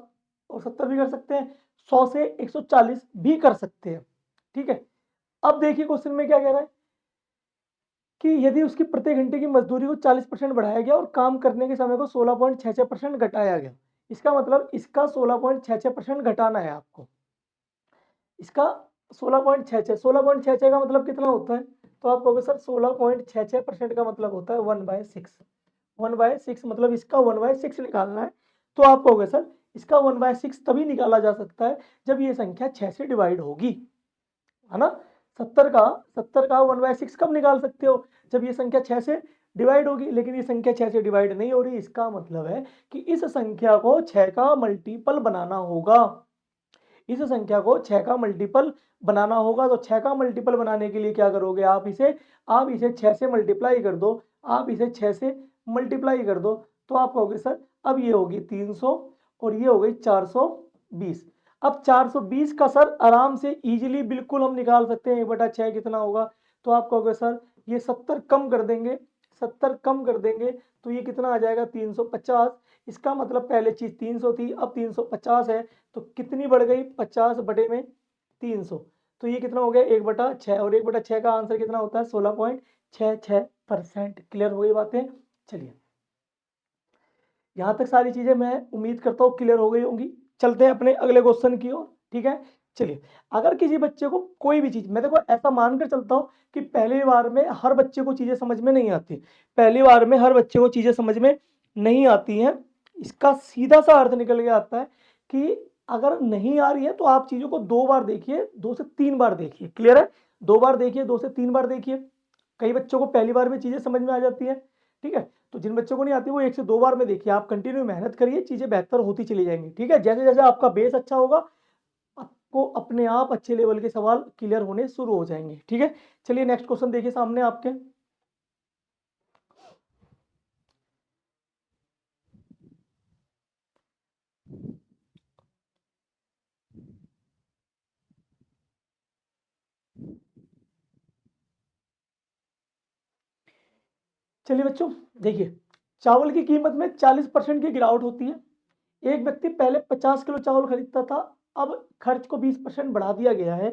और 70 भी कर सकते हैं, 100 से 140 भी कर सकते हैं। ठीक है, अब देखिए क्वेश्चन में क्या कह रहा है कि यदि उसकी प्रति घंटे की मजदूरी को 40% बढ़ाया गया और काम करने के समय को 16.66% घटाया गया। इसका मतलब इसका 16.66% घटाना है आपको। इसका 16.66 का मतलब कितना होता है, तो आप कहोगे सर 16.66% का मतलब होता है 1/6। 1/6 मतलब इसका 1/6 निकालना है। तो आप कहोगे सर इसका 1/6 तभी निकाला जा सकता है जब ये संख्या 6 से डिवाइड होगी, है ना। 70 का 1/6 कब निकाल सकते हो, जब ये संख्या 6 से डिवाइड होगी। लेकिन ये संख्या 6 से डिवाइड नहीं हो रही, इसका मतलब है कि इस संख्या को 6 का मल्टीपल बनाना होगा। इस संख्या को 6 का मल्टीपल बनाना होगा। तो 6 का मल्टीपल बनाने के लिए क्या करोगे, आप इसे 6 से मल्टीप्लाई कर दो। आप इसे 6 से मल्टीप्लाई कर दो, तो आप कहोगे सर अब ये होगी 300 और ये हो गई 420। अब 420 का सर आराम से इजीली बिल्कुल हम निकाल सकते हैं 1/6 कितना होगा। तो आप कहोगे सर ये 70 कम कर देंगे, 70 कम कर देंगे तो ये कितना आ जाएगा 350। इसका मतलब पहले चीज 300 थी, अब 350 है, तो कितनी बढ़ गई 50/300। तो ये कितना हो गया 1/6, और 1/6 का आंसर कितना होता है 16.66%। क्लियर हो गई बातें। चलिए यहां तक सारी चीजें मैं उम्मीद करता हूँ क्लियर हो गई होंगी। चलते हैं अपने अगले क्वेश्चन की ओर। ठीक है, चलिए अगर किसी बच्चे को कोई भी चीज, मैं देखो ऐसा मानकर चलता हूँ कि पहली बार में हर बच्चे को चीजें समझ में नहीं आती, पहली बार में हर बच्चे को चीजें समझ में नहीं आती हैं। इसका सीधा सा अर्थ निकल के आता है कि अगर नहीं आ रही है तो आप चीजों को 2 बार देखिए, 2 से 3 बार देखिए। क्लियर है, 2 बार देखिए, 2 से 3 बार देखिए। कई बच्चों को पहली बार में चीजें समझ में आ जाती है। ठीक है, तो जिन बच्चों को नहीं आती वो 1 से 2 बार में देखिए। आप कंटिन्यू मेहनत करिए, चीजें बेहतर होती चली जाएंगी। ठीक है, जैसे जैसे आपका बेस अच्छा होगा, आपको अपने आप अच्छे लेवल के सवाल क्लियर होने शुरू हो जाएंगे। ठीक है, चलिए नेक्स्ट क्वेश्चन देखिए सामने आपके। चलिए बच्चों देखिए, चावल की कीमत में 40% की गिरावट होती है। एक व्यक्ति पहले 50 किलो चावल खरीदता था, अब खर्च को 20% बढ़ा दिया गया है,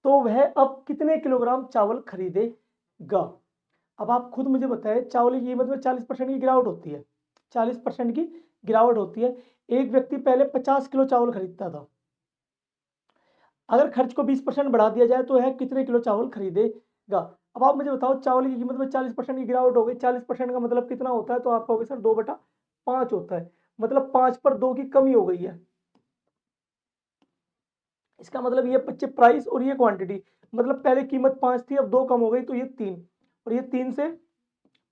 तो वह अब कितने किलोग्राम चावल खरीदेगा। अब आप खुद मुझे बताएं, चावल की कीमत में 40% की गिरावट होती है, 40% की गिरावट होती है। एक व्यक्ति पहले 50 किलो चावल खरीदता था, अगर खर्च को 20% बढ़ा दिया जाए तो वह कितने किलो चावल खरीदेगा। अब आप मुझे बताओ, चावल की कीमत में 40% की गिरावट हो गई, 40% का मतलब कितना होता है, तो आप कहोगे सर 2/5 होता है। मतलब 5 पर 2 की कमी हो गई है। इसका मतलब ये बच्चे प्राइस और ये क्वांटिटी, मतलब पहले कीमत 5 थी, अब 2 कम हो गई, तो ये 3, और ये 3 से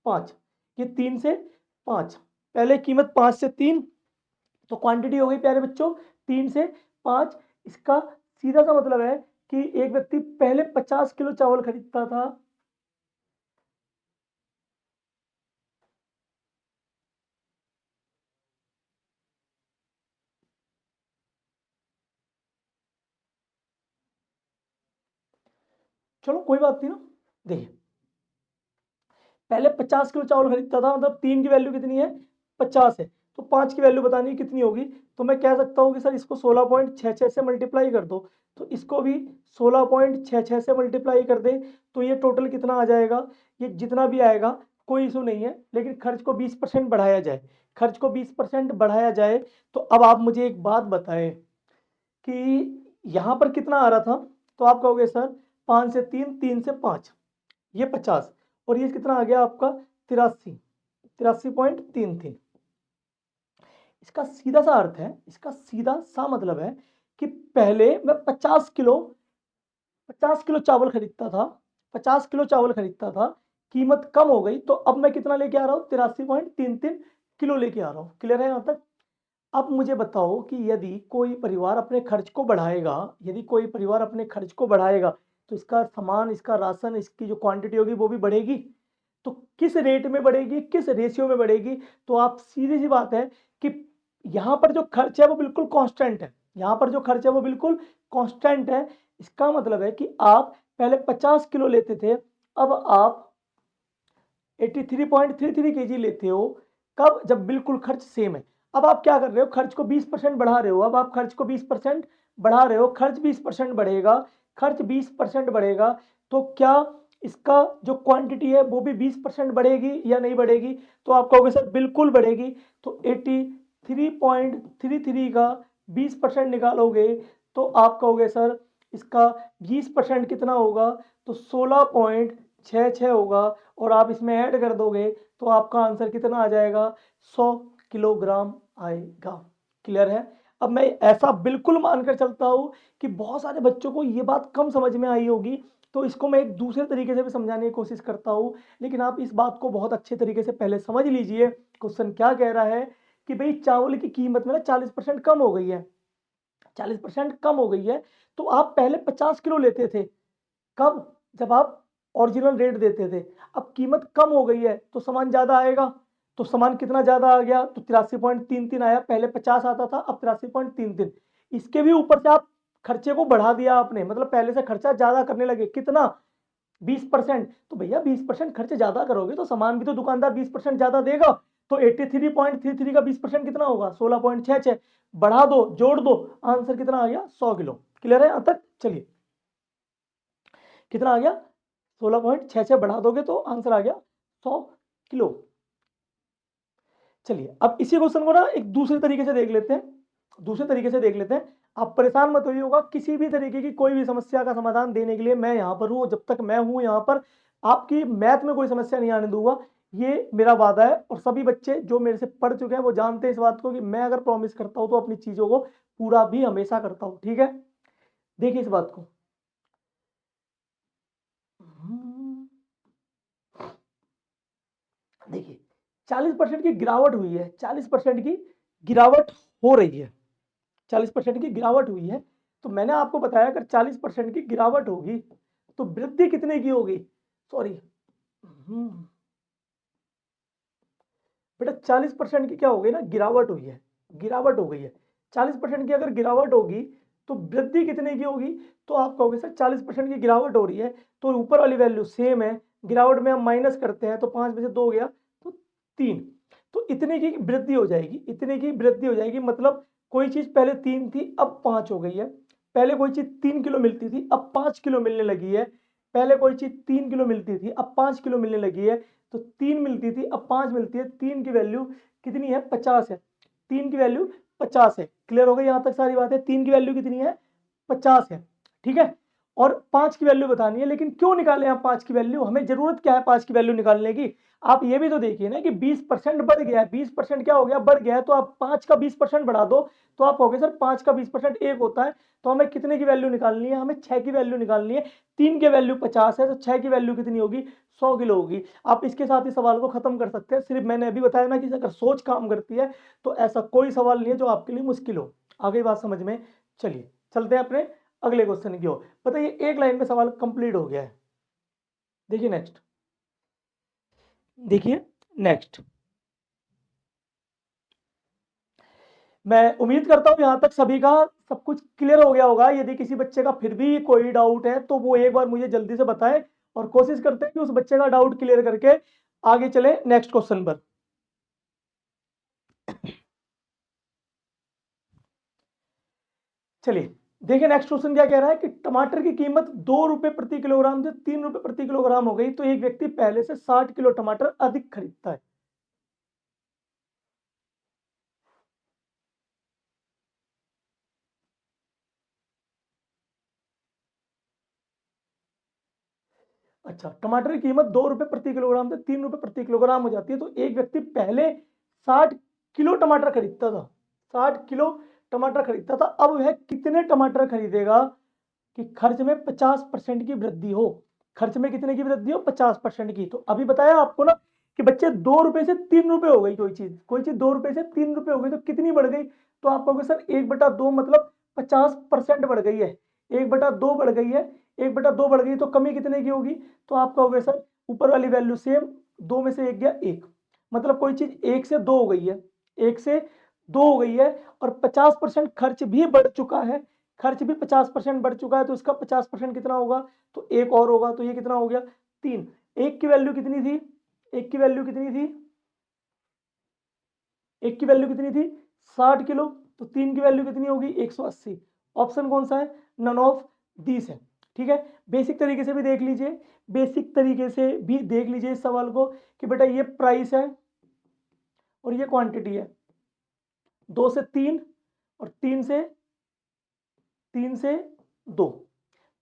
5, ये 3 से 5, पहले कीमत 5 से 3, तो क्वांटिटी हो गई प्यारे बच्चों 3 से 5, इसका सीधा सा मतलब है कि एक व्यक्ति पहले 50 किलो चावल खरीदता था, चलो कोई बात नहीं ना। देखिए पहले 50 किलो चावल खरीदता था, मतलब 3 की वैल्यू कितनी है 50 है, तो 5 की वैल्यू बतानी है कितनी होगी। तो मैं कह सकता हूँ कि सर इसको 16.66 से मल्टीप्लाई कर दो, तो इसको भी 16.66 से मल्टीप्लाई कर दे, तो ये टोटल कितना आ जाएगा, ये जितना भी आएगा कोई इशू नहीं है, लेकिन खर्च को 20% बढ़ाया जाए, खर्च को 20% बढ़ाया जाए। तो अब आप मुझे एक बात बताएं कि यहाँ पर कितना आ रहा था, तो आप कहोगे सर 5 से 3, 3 से 5, ये 50, और ये कितना आ गया आपका 83.33। इसका सीधा सा अर्थ है, इसका सीधा सा मतलब है कि पहले मैं 50 किलो चावल खरीदता था, 50 किलो चावल खरीदता था, कीमत कम हो गई, तो अब मैं कितना लेके आ रहा हूँ 83.33 किलो लेके आ रहा हूँ। क्लियर है यहाँ तक। अब मुझे बताओ कि यदि कोई परिवार अपने खर्च को बढ़ाएगा, यदि कोई परिवार अपने खर्च को बढ़ाएगा, तो इसका सामान, इसका राशन, इसकी जो क्वांटिटी होगी वो भी बढ़ेगी। तो किस रेट में बढ़ेगी, किस रेशियो में बढ़ेगी, तो आप सीधी सी बात है कि यहाँ पर जो खर्च है वो बिल्कुल कांस्टेंट है, यहाँ पर जो खर्च है वो बिल्कुल कांस्टेंट है। इसका मतलब है कि आप पहले 50 किलो लेते थे, अब आप 83.33 केजी लेते हो। कब, जब बिल्कुल खर्च सेम है। अब आप क्या कर रहे हो, खर्च को 20% बढ़ा रहे हो, अब आप खर्च को 20% बढ़ा रहे हो, खर्च 20% बढ़ेगा, खर्च 20% बढ़ेगा, तो क्या इसका जो क्वांटिटी है वो भी 20% बढ़ेगी या नहीं बढ़ेगी, तो आप कहोगे सर बिल्कुल बढ़ेगी। तो 83.33 का 20% निकालोगे, तो आप कहोगे सर इसका 20% कितना होगा, तो 16.66 होगा, और आप इसमें ऐड कर दोगे तो आपका आंसर कितना आ जाएगा, 100 किलोग्राम आएगा। क्लियर है। अब मैं ऐसा बिल्कुल मानकर चलता हूं कि बहुत सारे बच्चों को ये बात कम समझ में आई होगी, तो इसको मैं एक दूसरे तरीके से भी समझाने की कोशिश करता हूं, लेकिन आप इस बात को बहुत अच्छे तरीके से पहले समझ लीजिए। क्वेश्चन क्या कह रहा है कि भाई चावल की कीमत में ना 40% कम हो गई है, 40% कम हो गई है, तो आप पहले 50 किलो लेते थे, कब, जब आप ओरिजिनल रेट देते थे, अब कीमत कम हो गई है तो सामान ज्यादा आएगा, तो सामान कितना ज्यादा आ गया, तो 83.33 आया, पहले 50 आता था अब 83.33। इसके भी ऊपर से आप खर्चे को बढ़ा दिया आपने, मतलब पहले से खर्चा ज्यादा करने लगे, कितना 20%। तो भैया 20% खर्च ज्यादा करोगे तो सामान भी तो दुकानदार 20% ज्यादा देगा, तो 83.33 का 20% कितना होगा 16.66, बढ़ा दो जोड़ दो, आंसर कितना आ गया 100 किलो। क्लियर है यहाँ तक। चलिए कितना आ गया 16.66, बढ़ा दोगे तो आंसर आ गया 100 किलो। चलिए अब इसी क्वेश्चन को ना एक दूसरे तरीके से देख लेते हैं, दूसरे तरीके से देख लेते हैं। आप परेशान मत होइए, होगा किसी भी तरीके की कोई भी समस्या का समाधान देने के लिए मैं यहाँ पर हूँ, जब तक मैं हूँ यहाँ पर आपकी मैथ में कोई समस्या नहीं आने दूंगा, ये मेरा वादा है। और सभी बच्चे जो मेरे से पढ़ चुके हैं वो जानते हैं इस बात को कि मैं अगर प्रॉमिस करता हूँ तो अपनी चीजों को पूरा भी हमेशा करता हूँ। ठीक है, देखिए इस बात को, देखिए 40% की गिरावट हुई है, 40% की गिरावट हो रही है, 40% की गिरावट हुई है। तो मैंने आपको बताया अगर 40% की गिरावट होगी तो वृद्धि कितने की होगी, सॉरी बेटा 40% की क्या हो गई ना, गिरावट हुई है, गिरावट हो गई है। 40% की अगर गिरावट होगी तो वृद्धि कितने की होगी, तो आप कहोगे सर 40% की गिरावट हो रही है तो ऊपर वाली वैल्यू सेम है, गिरावट में हम माइनस करते हैं तो 5 में से 2 गया तो 3, तो इतने की वृद्धि हो जाएगी, इतने की वृद्धि हो जाएगी। मतलब कोई चीज पहले 3 थी अब 5 हो गई है, पहले कोई चीज 3 किलो मिलती थी अब 5 किलो मिलने लगी है, पहले कोई चीज 3 किलो मिलती थी अब 5 किलो मिलने लगी है, तो 3 मिलती थी अब 5 मिलती है, 3 की वैल्यू कितनी है 50 है, 3 की वैल्यू 50 है। क्लियर हो गई यहाँ तक सारी बातें, 3 की वैल्यू कितनी है 50 है। ठीक है, और 5 की वैल्यू बतानी है, लेकिन क्यों निकालें आप 5 की वैल्यू, हमें जरूरत क्या है 5 की वैल्यू निकालने की। आप ये भी तो देखिए ना कि 20% बढ़ गया है, 20% क्या हो गया बढ़ गया है, तो आप 5 का 20% बढ़ा दो, तो आप कहोगे सर 5 का 20% 1 होता है, तो हमें कितने की वैल्यू निकालनी है, हमें 6 की वैल्यू निकालनी है। 3 की वैल्यू 50 है तो 6 की वैल्यू कितनी होगी 100 किलो होगी। आप इसके साथ ही सवाल को खत्म कर सकते हैं। सिर्फ मैंने अभी बताया ना कि अगर सोच काम करती है तो ऐसा कोई सवाल नहीं है जो आपके लिए मुश्किल हो। आ गई बात समझ में। चलिए चलते हैं अपने अगले क्वेश्चन की ओर। बताइए एक लाइन में सवाल कंप्लीट हो गया है। देखिए नेक्स्ट, देखिए नेक्स्ट। मैं उम्मीद करता हूं यहां तक सभी का सब कुछ क्लियर हो गया होगा। यदि किसी बच्चे का फिर भी कोई डाउट है तो वो एक बार मुझे जल्दी से बताएं और कोशिश करते हैं कि उस बच्चे का डाउट क्लियर करके आगे चले नेक्स्ट क्वेश्चन पर। चलिए देखिए नेक्स्ट क्वेश्चन क्या कह रहा है कि टमाटर की कीमत 2 रुपए प्रति किलोग्राम से 3 रुपए प्रति किलोग्राम हो गई तो एक व्यक्ति पहले से 60 किलो टमाटर अधिक खरीदता है। अच्छा, टमाटर की कीमत 2 रुपए प्रति किलोग्राम से 3 रुपए प्रति किलोग्राम हो जाती है तो एक व्यक्ति पहले 60 किलो टमाटर खरीदता था। 60 किलो टमाटर खरीदता था। अब वह कितने टमाटर खरीदेगा कि खर्च में 50% की वृद्धि हो। खर्च में कितने की वृद्धि हो? 50% की। तो अभी बताया आपको ना कि बच्चे 2 रुपए से 3 रुपए हो गई। कोई चीज 2 रुपए से 3 रुपए हो गई तो कितनी बढ़ गई? तो आप कहोगे सर 1/2 मतलब 50% बढ़ गई है। 1/2 बढ़ गई है। 1/2 बढ़ गई तो कमी कितने की होगी? तो आप कहोगे सर ऊपर वाली वैल्यू सेम, 2 में से 1 गया 1, मतलब कोई चीज 1 से 2 हो गई है। 1 से 2 हो गई है और 50% खर्च भी बढ़ चुका है। खर्च भी 50% बढ़ चुका है तो इसका 50% कितना होगा? तो 1 और होगा तो ये कितना हो गया? 3। 1 की वैल्यू कितनी थी? 1 की वैल्यू कितनी थी? 1 की वैल्यू कितनी थी? 60 किलो। तो 3 की वैल्यू कितनी होगी? 180। ऑप्शन कौन सा है? नन ऑफ दीस है। ठीक है, बेसिक तरीके से भी देख लीजिए, बेसिक तरीके से भी देख लीजिए इस सवाल को कि बेटा ये प्राइस है और ये क्वांटिटी है। 2 से 3 और 3 से 2,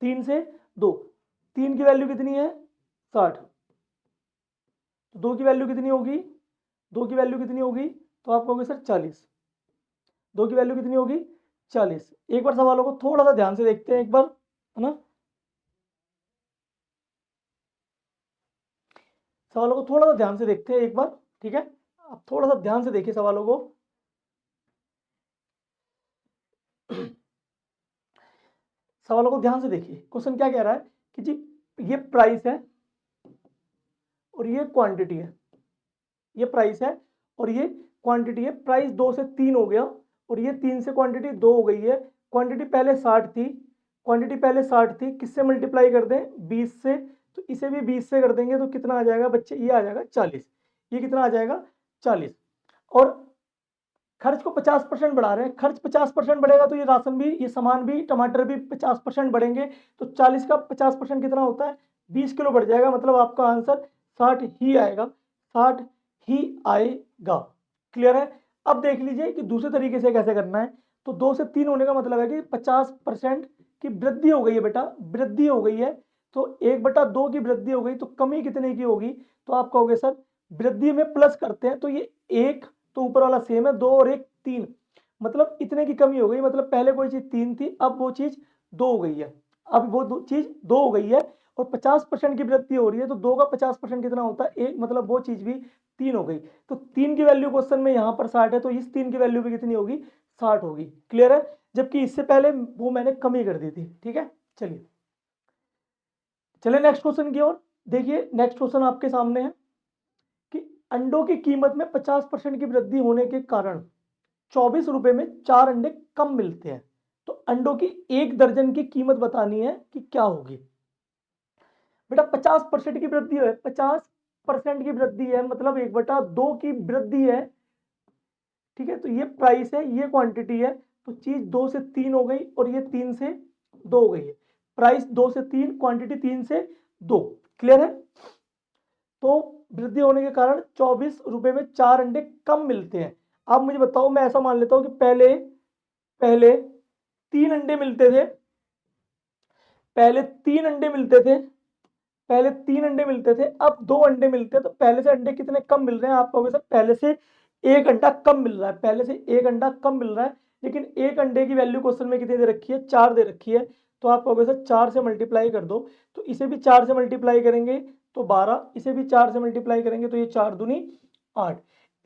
3 से 2, 3 की वैल्यू कितनी है? 60। तो 2 की वैल्यू कितनी होगी? 2 की वैल्यू कितनी होगी? तो आप कहोगे सर 40। 2 की वैल्यू कितनी होगी? 40। एक बार सवालों को थोड़ा सा ध्यान से देखते हैं एक बार, है ना। सवालों को थोड़ा सा ध्यान से देखते हैं एक बार, ठीक है। आप थोड़ा सा ध्यान से देखिए सवालों को। सवालों को ध्यान से देखिए। क्वेश्चन क्या कह रहा है कि जी ये प्राइस है और ये क्वांटिटी है। ये प्राइस है और ये क्वांटिटी है। प्राइस 2 से 3 हो गया और ये 3 से क्वांटिटी 2 हो गई है। क्वांटिटी पहले 60 थी, क्वांटिटी पहले 60 थी, किससे मल्टीप्लाई कर दें? 20 से। तो इसे भी 20 से कर देंगे तो कितना आ जाएगा बच्चे? ये आ जाएगा 40। ये कितना आ जाएगा? 40। और खर्च को 50% बढ़ा रहे हैं। खर्च 50% बढ़ेगा तो ये राशन भी, ये सामान भी, टमाटर भी 50% बढ़ेंगे। तो 40 का 50% कितना होता है? 20 किलो बढ़ जाएगा। मतलब आपका आंसर 60 ही आएगा। 60 ही आएगा। क्लियर है? अब देख लीजिए कि दूसरे तरीके से कैसे करना है। तो 2 से 3 होने का मतलब है कि 50% की वृद्धि हो गई है बेटा, वृद्धि हो गई है। तो 1/2 की वृद्धि हो गई तो कमी कितने की होगी? तो आप कहोगे सर वृद्धि में प्लस करते हैं तो ये 1, तो ऊपर वाला सेम है, 2 और 1 3, मतलब इतने की कमी हो गई। मतलब पहले कोई चीज 3 थी, अब वो चीज 2 हो गई है। अब वो चीज 2 हो गई है और 50% की वृद्धि हो रही है तो 2 का 50% कितना होता है? 1, मतलब वो चीज भी 3 हो गई। तो 3 की वैल्यू क्वेश्चन में यहाँ पर 60 है तो इस 3 की वैल्यू भी कितनी होगी? 60 होगी। क्लियर है? जबकि इससे पहले वो मैंने कमी कर दी थी। ठीक है, चलिए चले नेक्स्ट क्वेश्चन की ओर। देखिए नेक्स्ट क्वेश्चन आपके सामने है कि अंडों की कीमत में 50% की वृद्धि होने के कारण 24 रुपए में 4 अंडे कम मिलते हैं। तो अंडों की 1 दर्जन की कीमत बतानी है कि क्या होगी। बेटा 50% की वृद्धि है, 50% की वृद्धि है मतलब 1/2 की वृद्धि है। ठीक है, तो ये प्राइस है, ये क्वांटिटी है। तो चीज 2 से 3 हो गई और ये 3 से 2 हो गई है। प्राइस 2 से 3, क्वांटिटी 3 से 2। क्लियर है? तो वृद्धि होने के कारण 24 रुपए में 4 अंडे कम मिलते हैं। अब मुझे बताओ, मैं ऐसा मान लेता हूं कि पहले पहले 3 अंडे मिलते थे। पहले 3 अंडे मिलते थे। पहले 3 अंडे मिलते थे, अब 2 अंडे मिलते हैं। तो पहले से अंडे कितने कम मिल रहे हैं? आप कहोगे सर पहले से 1 अंडा कम मिल रहा है। पहले से 1 अंडा कम मिल रहा है, लेकिन 1 अंडे की वैल्यू क्वेश्चन में कितनी दे रखी है? 4 दे रखी है। तो आप कहोगे सर 4 से मल्टीप्लाई कर दो। तो इसे भी 4 से मल्टीप्लाई करेंगे तो 12, इसे भी 4 से मल्टीप्लाई करेंगे तो ये 4 दूनी 8।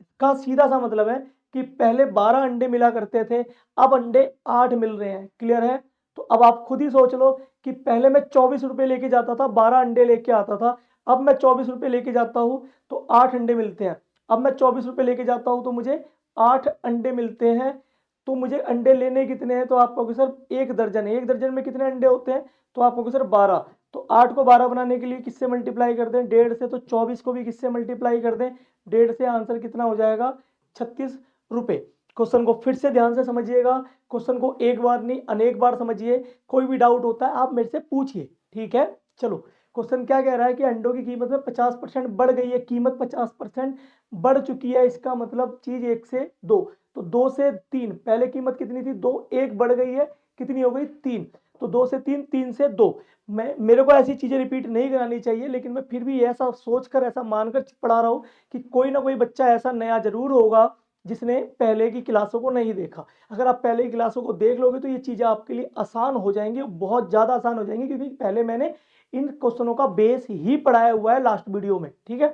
इसका सीधा सा मतलब है कि पहले 12 अंडे मिला करते थे, अब अंडे 8 मिल रहे हैं। क्लियर है? तो अब आप खुद ही सोच लो कि पहले मैं 24 रुपये लेके जाता था, 12 अंडे लेके आता था, अब मैं 24 रुपये लेके जाता हूँ तो 8 अंडे मिलते हैं। अब मैं 24 रुपये लेके जाता हूँ तो मुझे 8 अंडे मिलते हैं। तो मुझे अंडे लेने कितने हैं? तो आप कहोगे सर 1 दर्जन है, 1 दर्जन में कितने अंडे होते हैं? तो आप कहोगे सर 12। तो 8 को 12 बनाने के लिए किससे मल्टीप्लाई कर दें? 1.5 से। तो 24 को भी किससे मल्टीप्लाई कर दें? 1.5 से। आंसर कितना हो जाएगा? 36 रुपये। क्वेश्चन को फिर से ध्यान से समझिएगा, क्वेश्चन को एक बार नहीं अनेक बार समझिए। कोई भी डाउट होता है आप मेरे से पूछिए, ठीक है? चलो, क्वेश्चन क्या कह रहा है कि अंडों की कीमत में 50% बढ़ गई है। कीमत 50% बढ़ चुकी है, इसका मतलब चीज 1 से 2, तो 2 से 3। पहले कीमत कितनी थी? 2, 1 बढ़ गई है, कितनी हो गई? 3। तो 2 से 3, 3 से 2। मेरे को ऐसी चीजें रिपीट नहीं करानी चाहिए, लेकिन मैं फिर भी ऐसा सोचकर ऐसा मानकर पढ़ा रहा हूँ कि कोई ना कोई बच्चा ऐसा नया जरूर होगा जिसने पहले की क्लासों को नहीं देखा। अगर आप पहले की क्लासों को देख लोगे तो ये चीजें आपके लिए आसान हो जाएंगी, बहुत ज्यादा आसान हो जाएंगी, क्योंकि पहले मैंने इन क्वेश्चनों का बेस ही पढ़ाया हुआ है लास्ट वीडियो में। ठीक है?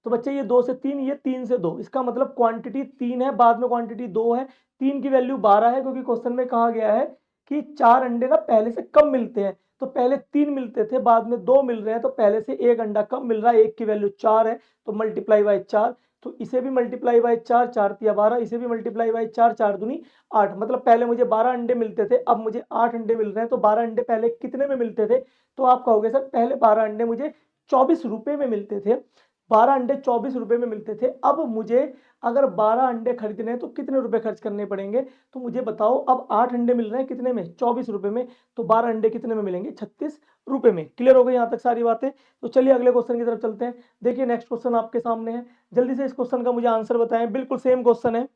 तो बच्चे ये 2 से 3, ये 3 से 2, इसका मतलब क्वांटिटी 3 है, बाद में क्वांटिटी 2 है। 3 की वैल्यू 12 है, क्योंकि क्वेश्चन में कहा गया है कि 4 अंडे ना पहले से कम मिलते हैं। तो पहले 3 मिलते थे, बाद में 2 मिल रहे हैं, तो पहले से 1 अंडा कम मिल रहा है। 1 की वैल्यू 4 है, तो मल्टीप्लाई बाय 4। तो इसे भी मल्टीप्लाई बाय 4, 4 तिया 12, इसे भी मल्टीप्लाई बाय 4, 4 दूनी 8। मतलब पहले मुझे 12 अंडे मिलते थे, अब मुझे 8 अंडे मिल रहे हैं। तो 12 अंडे पहले कितने में मिलते थे? तो आप कहोगे सर पहले 12 अंडे मुझे 24 रुपए में मिलते थे। 12 अंडे 24 रुपए में मिलते थे। अब मुझे अगर 12 अंडे खरीदने हैं तो कितने रुपए खर्च करने पड़ेंगे? तो मुझे बताओ, अब 8 अंडे मिल रहे हैं कितने में? 24 रुपए में। तो 12 अंडे कितने में मिलेंगे? 36 रुपए में। क्लियर हो गई यहाँ तक सारी बातें? तो चलिए अगले क्वेश्चन की तरफ चलते हैं। देखिए नेक्स्ट क्वेश्चन आपके सामने है, जल्दी से इस क्वेश्चन का मुझे आंसर बताएं। बिल्कुल सेम क्वेश्चन है,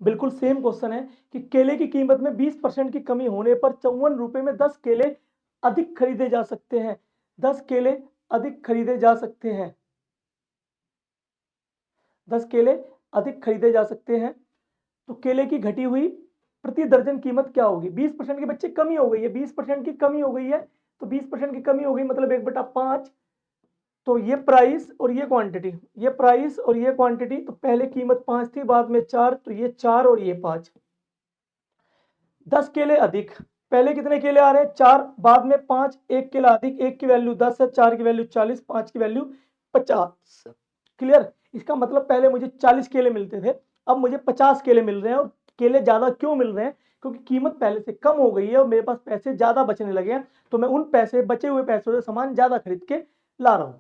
बिल्कुल सेम क्वेश्चन है कि केले की कीमत में 20% की कमी होने पर 54 रुपए में 10 केले अधिक खरीदे जा सकते हैं। 10 केले अधिक खरीदे जा सकते हैं। 10 केले अधिक खरीदे जा सकते हैं। तो केले की घटी हुई प्रति दर्जन कीमत क्या होगी? 20% के बच्चे कमी हो गई है, 20% की कमी हो गई है। तो 20% की कमी हो गई मतलब 1/5। तो ये प्राइस और ये क्वांटिटी, ये प्राइस और ये क्वांटिटी। तो पहले कीमत 5 थी, बाद में 4, तो ये 4 और ये 5। 10 केले अधिक, पहले कितने केले आ रहे हैं? 4, बाद में 5, 1 केला अधिक। 1 की वैल्यू 10 है, 4 की वैल्यू 40, 5 की वैल्यू 50। क्लियर? इसका मतलब पहले मुझे 40 केले मिलते थे, अब मुझे 50 केले मिल रहे हैं। और केले ज्यादा क्यों मिल रहे हैं? क्योंकि कीमत पहले से कम हो गई है और मेरे पास पैसे ज्यादा बचने लगे हैं। तो मैं उन पैसे, बचे हुए पैसों से सामान ज्यादा खरीद के ला रहा हूं।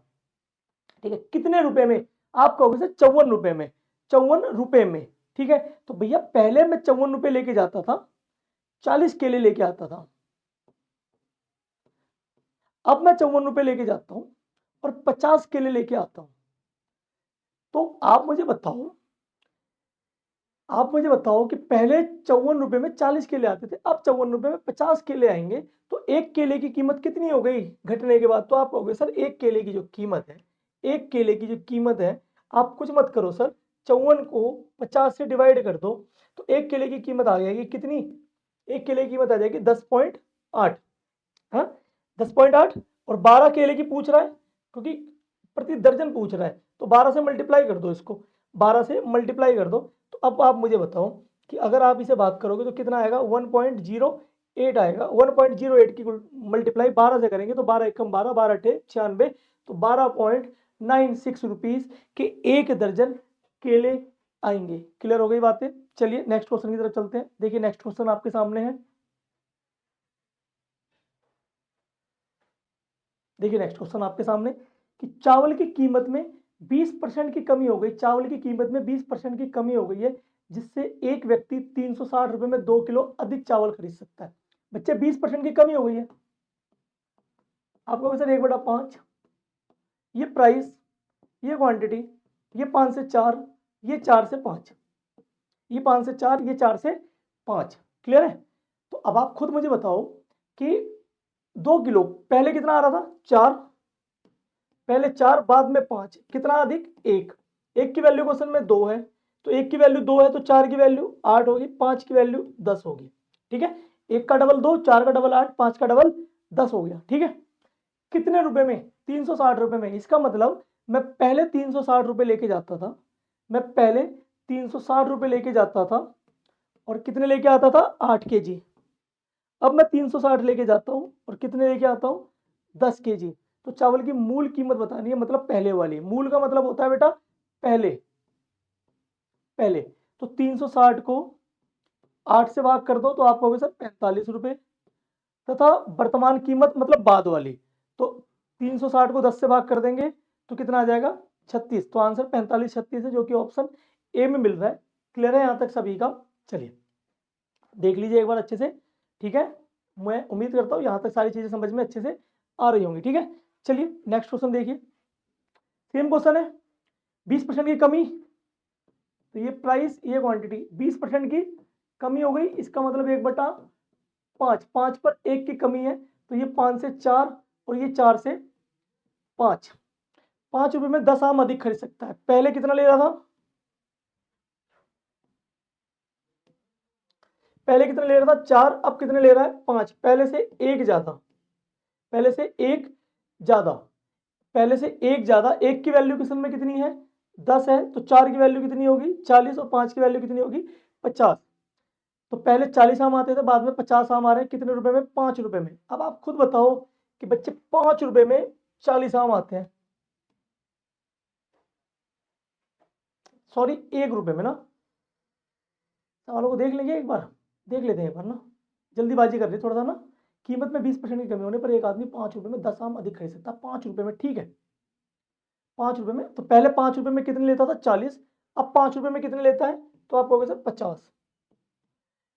ठीक है? कितने रुपए में? आप कहोगे सर 54 रुपए में। 54 रुपए में। ठीक है? तो भैया पहले मैं 54 रुपए लेके जाता था, 40 केले लेके आता था। अब मैं 54 रुपए लेके जाता हूं और 50 केले लेके आता हूं। तो आप मुझे बताओ कि पहले 54 रुपए में 40 केले आते थे, अब 54 रुपए में 50 केले आएंगे। तो एक केले की कीमत कितनी हो गई घटने के बाद? तो आप कहोगे सर एक केले की जो कीमत है, एक केले की जो कीमत है, आप कुछ मत करो सर, 54 को 50 से डिवाइड कर दो, तो एक केले की कीमत आ जाएगी कितनी? एक केले की कीमत आ जाएगी 10.8। हाँ, 10.8। और 12 केले की पूछ रहा है, क्योंकि प्रति दर्जन पूछ रहा है, तो 12 से मल्टीप्लाई कर दो इसको, 12 से मल्टीप्लाई कर दो। तो अब आप मुझे बताओ कि अगर आप इसे बात करोगे तो कितना आएगा? 1.08 आएगा। 1.08 की मल्टीप्लाई 12 से करेंगे तो 12 एकम 12, 12 अठे 96, तो 12.96 रुपीज के एक दर्जन केले आएंगे। क्लियर हो गई बातें? चलिए नेक्स्ट क्वेश्चन की तरफ चलते हैं। देखिए नेक्स्ट क्वेश्चन आपके सामने है। देखिए नेक्स्ट क्वेश्चन आपके सामने कि चावल की कीमत में 20% की कमी हो गई। चावल की कीमत में 20% की कमी हो गई है, जिससे एक व्यक्ति 360 रुपए में 2 किलो अधिक चावल खरीद सकता है। बच्चे 20% की कमी हो गई है। आपको सर 1/5, ये प्राइस, ये क्वांटिटी, ये 5 से 4, ये 4 से 5, ये 5 से 4, ये 4 से 5। क्लियर है? तो अब आप खुद मुझे बताओ कि 2 किलो पहले कितना आ रहा था? 4, पहले 4, बाद में 5, कितना अधिक? 1। 1 की वैल्यू क्वेश्चन में 2 है, तो 1 की वैल्यू 2 है, तो 4 की वैल्यू 8 होगी, 5 की वैल्यू 10 होगी। ठीक है? 1 का डबल 2, 4 का डबल 8, 5 का डबल 10 हो गया। ठीक है? कितने रुपए में? 360 रुपए में। इसका मतलब मैं पहले 360 रुपये लेके जाता था, मैं पहले 360 रुपये लेके जाता था और कितने लेके आता था 8 केजी। अब मैं 360 लेके जाता हूँ और कितने लेके आता हूँ 10 केजी। तो चावल की मूल कीमत बतानी है, मतलब पहले वाली। मूल का मतलब होता है बेटा पहले, पहले। तो 360 को 8 से भाग कर दो तो आप कहोगे सर 45 रुपये, तथा वर्तमान कीमत मतलब बाद वाली। तो 360 को 10 से भाग कर देंगे तो कितना आ जाएगा 36। तो आंसर 45 36 है, जो कि ऑप्शन ए में मिल रहा है। क्लियर है यहाँ तक सभी का? चलिए देख लीजिए एक बार अच्छे से, ठीक है। मैं उम्मीद करता हूँ यहाँ तक सारी चीजें समझ में अच्छे से आ रही होंगी, ठीक है। चलिए नेक्स्ट क्वेश्चन देखिए, सेम क्वेश्चन है। 20% की कमी, तो ये प्राइस ये क्वांटिटी, 20% की कमी हो गई, इसका मतलब 1/5, 5 पर 1 की कमी है, तो ये 5 से 4 और ये 4 से 5। 5 रुपए में 10 आम अधिक खरीद सकता है। पहले कितना ले रहा था, पहले कितना ले रहा था 4, अब कितने ले रहा है 5। पहले से एक ज्यादा, पहले से एक ज्यादा, पहले से एक ज्यादा। एक की वैल्यू किस्म में कितनी है 10 है, तो 4 की वैल्यू कितनी होगी 40 और 5 की वैल्यू कितनी होगी 50। तो पहले 40 आम आते थे, बाद में 50 आम आ रहे हैं, कितने रुपए में 5 रुपए में। अब आप खुद बताओ कि बच्चे 5 रुपए में 40 आम आते हैं, सॉरी 1 रुपए में ना। सवालों को देख लेंगे एक बार, देख लेते हैं एक बार ना, जल्दीबाजी कर रही थोड़ा सा ना। कीमत में 20% की कमी होने पर एक आदमी 5 रुपए में 10 आम अधिक खरीद सकता है। 5 रुपए में, ठीक है 5 रुपए में। तो पहले 5 रुपए में कितने लेता था 40, अब 5 रुपए में कितने लेता है, तो आप कहोगे सर 50।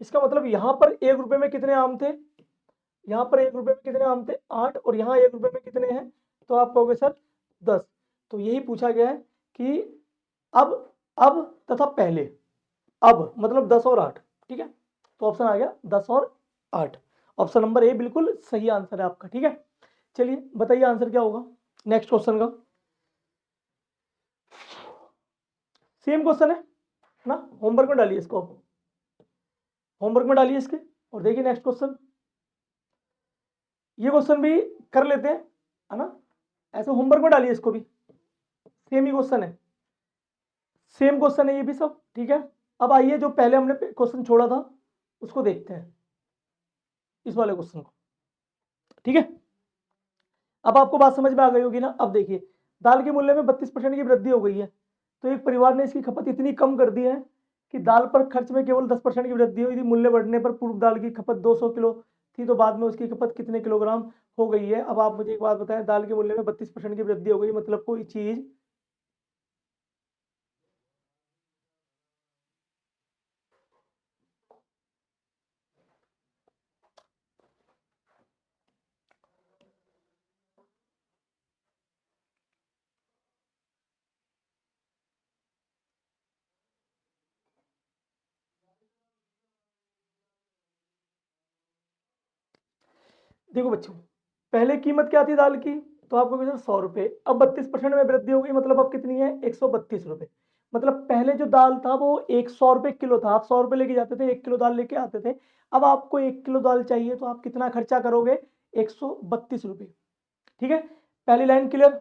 इसका मतलब यहां पर 1 रुपए में कितने आम थे, यहाँ पर 1 रुपए में कितने आम थे 8, और यहाँ 1 रुपए में कितने हैं, तो आप कहोगे सर 10। तो यही पूछा गया है कि अब अब तथा पहले। अब मतलब 10 और 8, ठीक है। तो ऑप्शन आ गया 10 और 8। ऑप्शन नंबर ए बिल्कुल सही आंसर है आपका, ठीक है। चलिए बताइए आंसर क्या होगा नेक्स्ट क्वेश्चन का। सेम क्वेश्चन है ना, होमवर्क में डालिए इसको, होमवर्क में डालिए इसके और देखिए नेक्स्ट क्वेश्चन। ये क्वेश्चन भी कर लेते हैं, है ना, ऐसे होमवर्क में डालिए इसको भी, सेम ही क्वेश्चन है, सेम क्वेश्चन है ये भी सब, ठीक है। अब आइए जो पहले हमने क्वेश्चन छोड़ा था उसको देखते हैं, इस वाले क्वेश्चन को, ठीक है। अब आपको बात समझ में आ गई होगी ना। अब देखिए दाल के मूल्य में 32% की वृद्धि हो गई है, तो एक परिवार ने इसकी खपत इतनी कम कर दी है कि दाल पर खर्च में केवल 10% की वृद्धि हुई थी। मूल्य बढ़ने पर पूर्व दाल की खपत 200 किलो थी, तो बाद में उसकी खपत कितने किलोग्राम हो गई है। अब आप मुझे एक बात बताएं, दाल के मूल्य में 32% की वृद्धि हो गई, मतलब कोई चीज देखो बच्चों, पहले कीमत क्या थी दाल की, तो आपको सर 100 रुपए, अब 32% में वृद्धि हो गई, मतलब अब कितनी है 132 रुपए। मतलब पहले जो दाल था वो 100 रुपए किलो था, आप 100 रुपए लेके जाते थे, 1 किलो दाल लेके आते थे। अब आपको 1 किलो दाल चाहिए तो आप कितना खर्चा करोगे 132 रुपए, ठीक है। पहली लाइन क्लियर।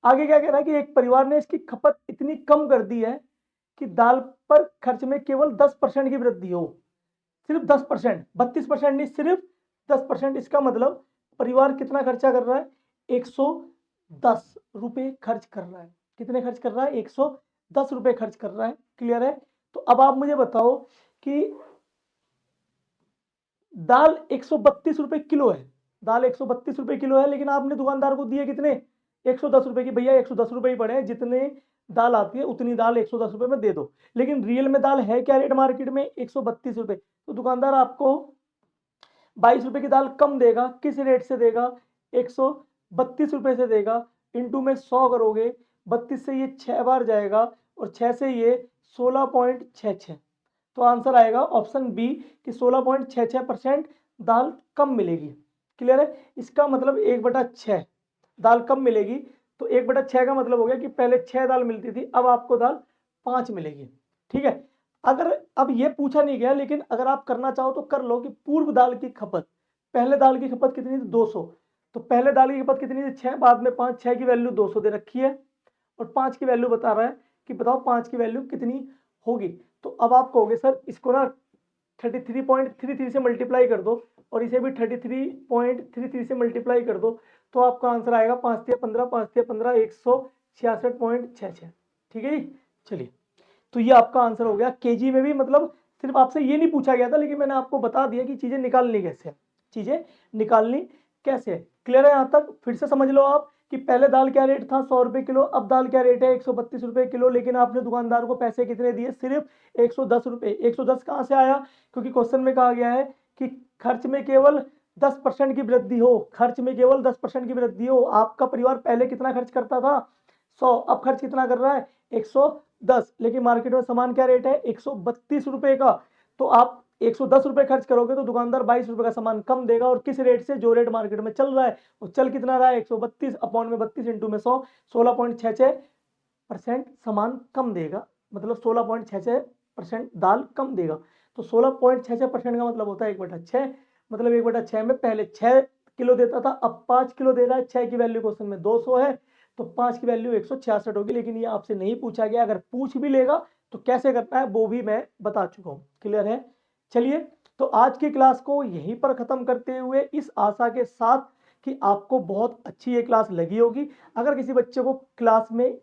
आगे क्या कह रहा है कि एक परिवार ने इसकी खपत इतनी कम कर दी है कि दाल पर खर्च में केवल 10% की वृद्धि हो, सिर्फ 10%, 32% नहीं, सिर्फ 10%। इसका मतलब परिवार कितना खर्चा कर रहा है 110 रुपए खर्च कर रहा है। कितने खर्च कर रहा है 110 रुपए खर्च कर रहा है। क्लियर है? तो अब आप मुझे बताओ कि दाल 132 रुपए किलो है, दाल 132 रुपए किलो है, लेकिन आपने दुकानदार को दिए कितने 110 रुपए की। भैया 110 रुपए ही पड़े हैं, जितने दाल आती है उतनी दाल 110 रुपए में दे दो। लेकिन रियल में दाल है क्या रेट मार्केट में 132 रुपए, तो दुकानदार आपको 22 रुपए की दाल कम देगा। किस रेट से देगा 132 रुपए से देगा। इंटू में 100 करोगे, 32 से ये 6 बार जाएगा और 6 से ये 16.66। तो आंसर आएगा ऑप्शन बी कि 16.66% दाल कम मिलेगी। क्लियर है? इसका मतलब 1/6 दाल कम मिलेगी। तो 1/6 का मतलब हो गया कि पहले 6 दाल मिलती थी, अब आपको दाल 5 मिलेगी, ठीक है। अगर अब ये पूछा नहीं गया, लेकिन अगर आप करना चाहो तो कर लो कि पूर्व दाल की खपत, पहले दाल की खपत कितनी थी 200, तो पहले दाल की खपत कितनी थी 6, बाद में 5, 6 की वैल्यू 200 दे रखी है, और 5 की वैल्यू बता रहा है कि बताओ 5 की वैल्यू कितनी होगी। तो अब आप कहोगे सर इसको ना 33.33 से मल्टीप्लाई कर दो और इसे भी 33.33 से मल्टीप्लाई कर दो, तो आपका आंसर आएगा 5 तिया 15, 5 तिया 15, 166.66। ठीक है जी। चलिए, तो ये आपका आंसर हो गया। केजी में भी मतलब सिर्फ आपसे ये नहीं पूछा गया था, लेकिन मैंने आपको बता दिया कि चीजें निकालनी कैसे है, चीजें निकालनी कैसे है। क्लियर है यहाँ तक? फिर से समझ लो आप कि पहले दाल क्या रेट था, 100 रुपए किलो, अब दाल क्या रेट है, 132 रुपए किलो, लेकिन आपने दुकानदार को पैसे कितने दिए, सिर्फ 110 रुपए। 110 कहाँ से आया, क्योंकि क्वेश्चन में कहा गया है कि खर्च में केवल 10% की वृद्धि हो, खर्च में केवल 10% की वृद्धि हो। आपका परिवार पहले कितना खर्च करता था, 100, अब खर्च कितना कर रहा है, 110, लेकिन मार्केट में सामान क्या रेट है, 132 रुपए का। तो आप 110 रुपए खर्च करोगे तो दुकानदार 22 रुपए का सामान कम देगा, और किस रेट से, जो रेट मार्केट में चल रहा है। वो चल कितना रहा है, 132 अपॉन में 32 इंटू में 100, 16.66% सामान कम देगा, मतलब 16.66% दाल कम देगा। तो 16.66% का मतलब होता है 1/6, मतलब 1/6 में पहले 6 किलो देता था, अब 5 किलो दे रहा है। 6 की वैल्यू क्वेश्चन में 200 है, तो 5 की वैल्यू 166 होगी, लेकिन ये आपसे नहीं पूछा गया। अगर पूछ भी लेगा तो कैसे करना है वो भी मैं बता चुका हूँ। क्लियर है? चलिए, तो आज की क्लास को यहीं पर खत्म करते हुए, इस आशा के साथ कि आपको बहुत अच्छी ये क्लास लगी होगी। अगर किसी बच्चे को क्लास में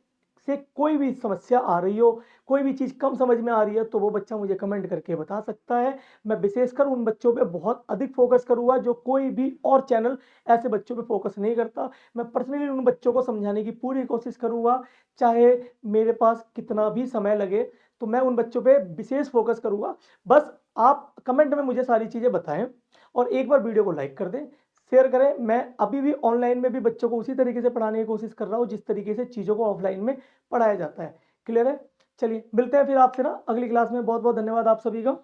से कोई भी समस्या आ रही हो, कोई भी चीज़ कम समझ में आ रही है, तो वो बच्चा मुझे कमेंट करके बता सकता है। मैं विशेषकर उन बच्चों पे बहुत अधिक फोकस करूंगा जो कोई भी और चैनल ऐसे बच्चों पे फोकस नहीं करता। मैं पर्सनली उन बच्चों को समझाने की पूरी कोशिश करूंगा, चाहे मेरे पास कितना भी समय लगे, तो मैं उन बच्चों पे विशेष फोकस करूंगा। बस आप कमेंट में मुझे सारी चीज़ें बताएं, और एक बार वीडियो को लाइक कर दें, शेयर करें। मैं अभी भी ऑनलाइन में भी बच्चों को उसी तरीके से पढ़ाने की कोशिश कर रहा हूँ जिस तरीके से चीज़ों को ऑफलाइन में पढ़ाया जाता है। क्लियर है? चलिए, मिलते हैं फिर आपसे ना अगली क्लास में। बहुत बहुत धन्यवाद आप सभी का।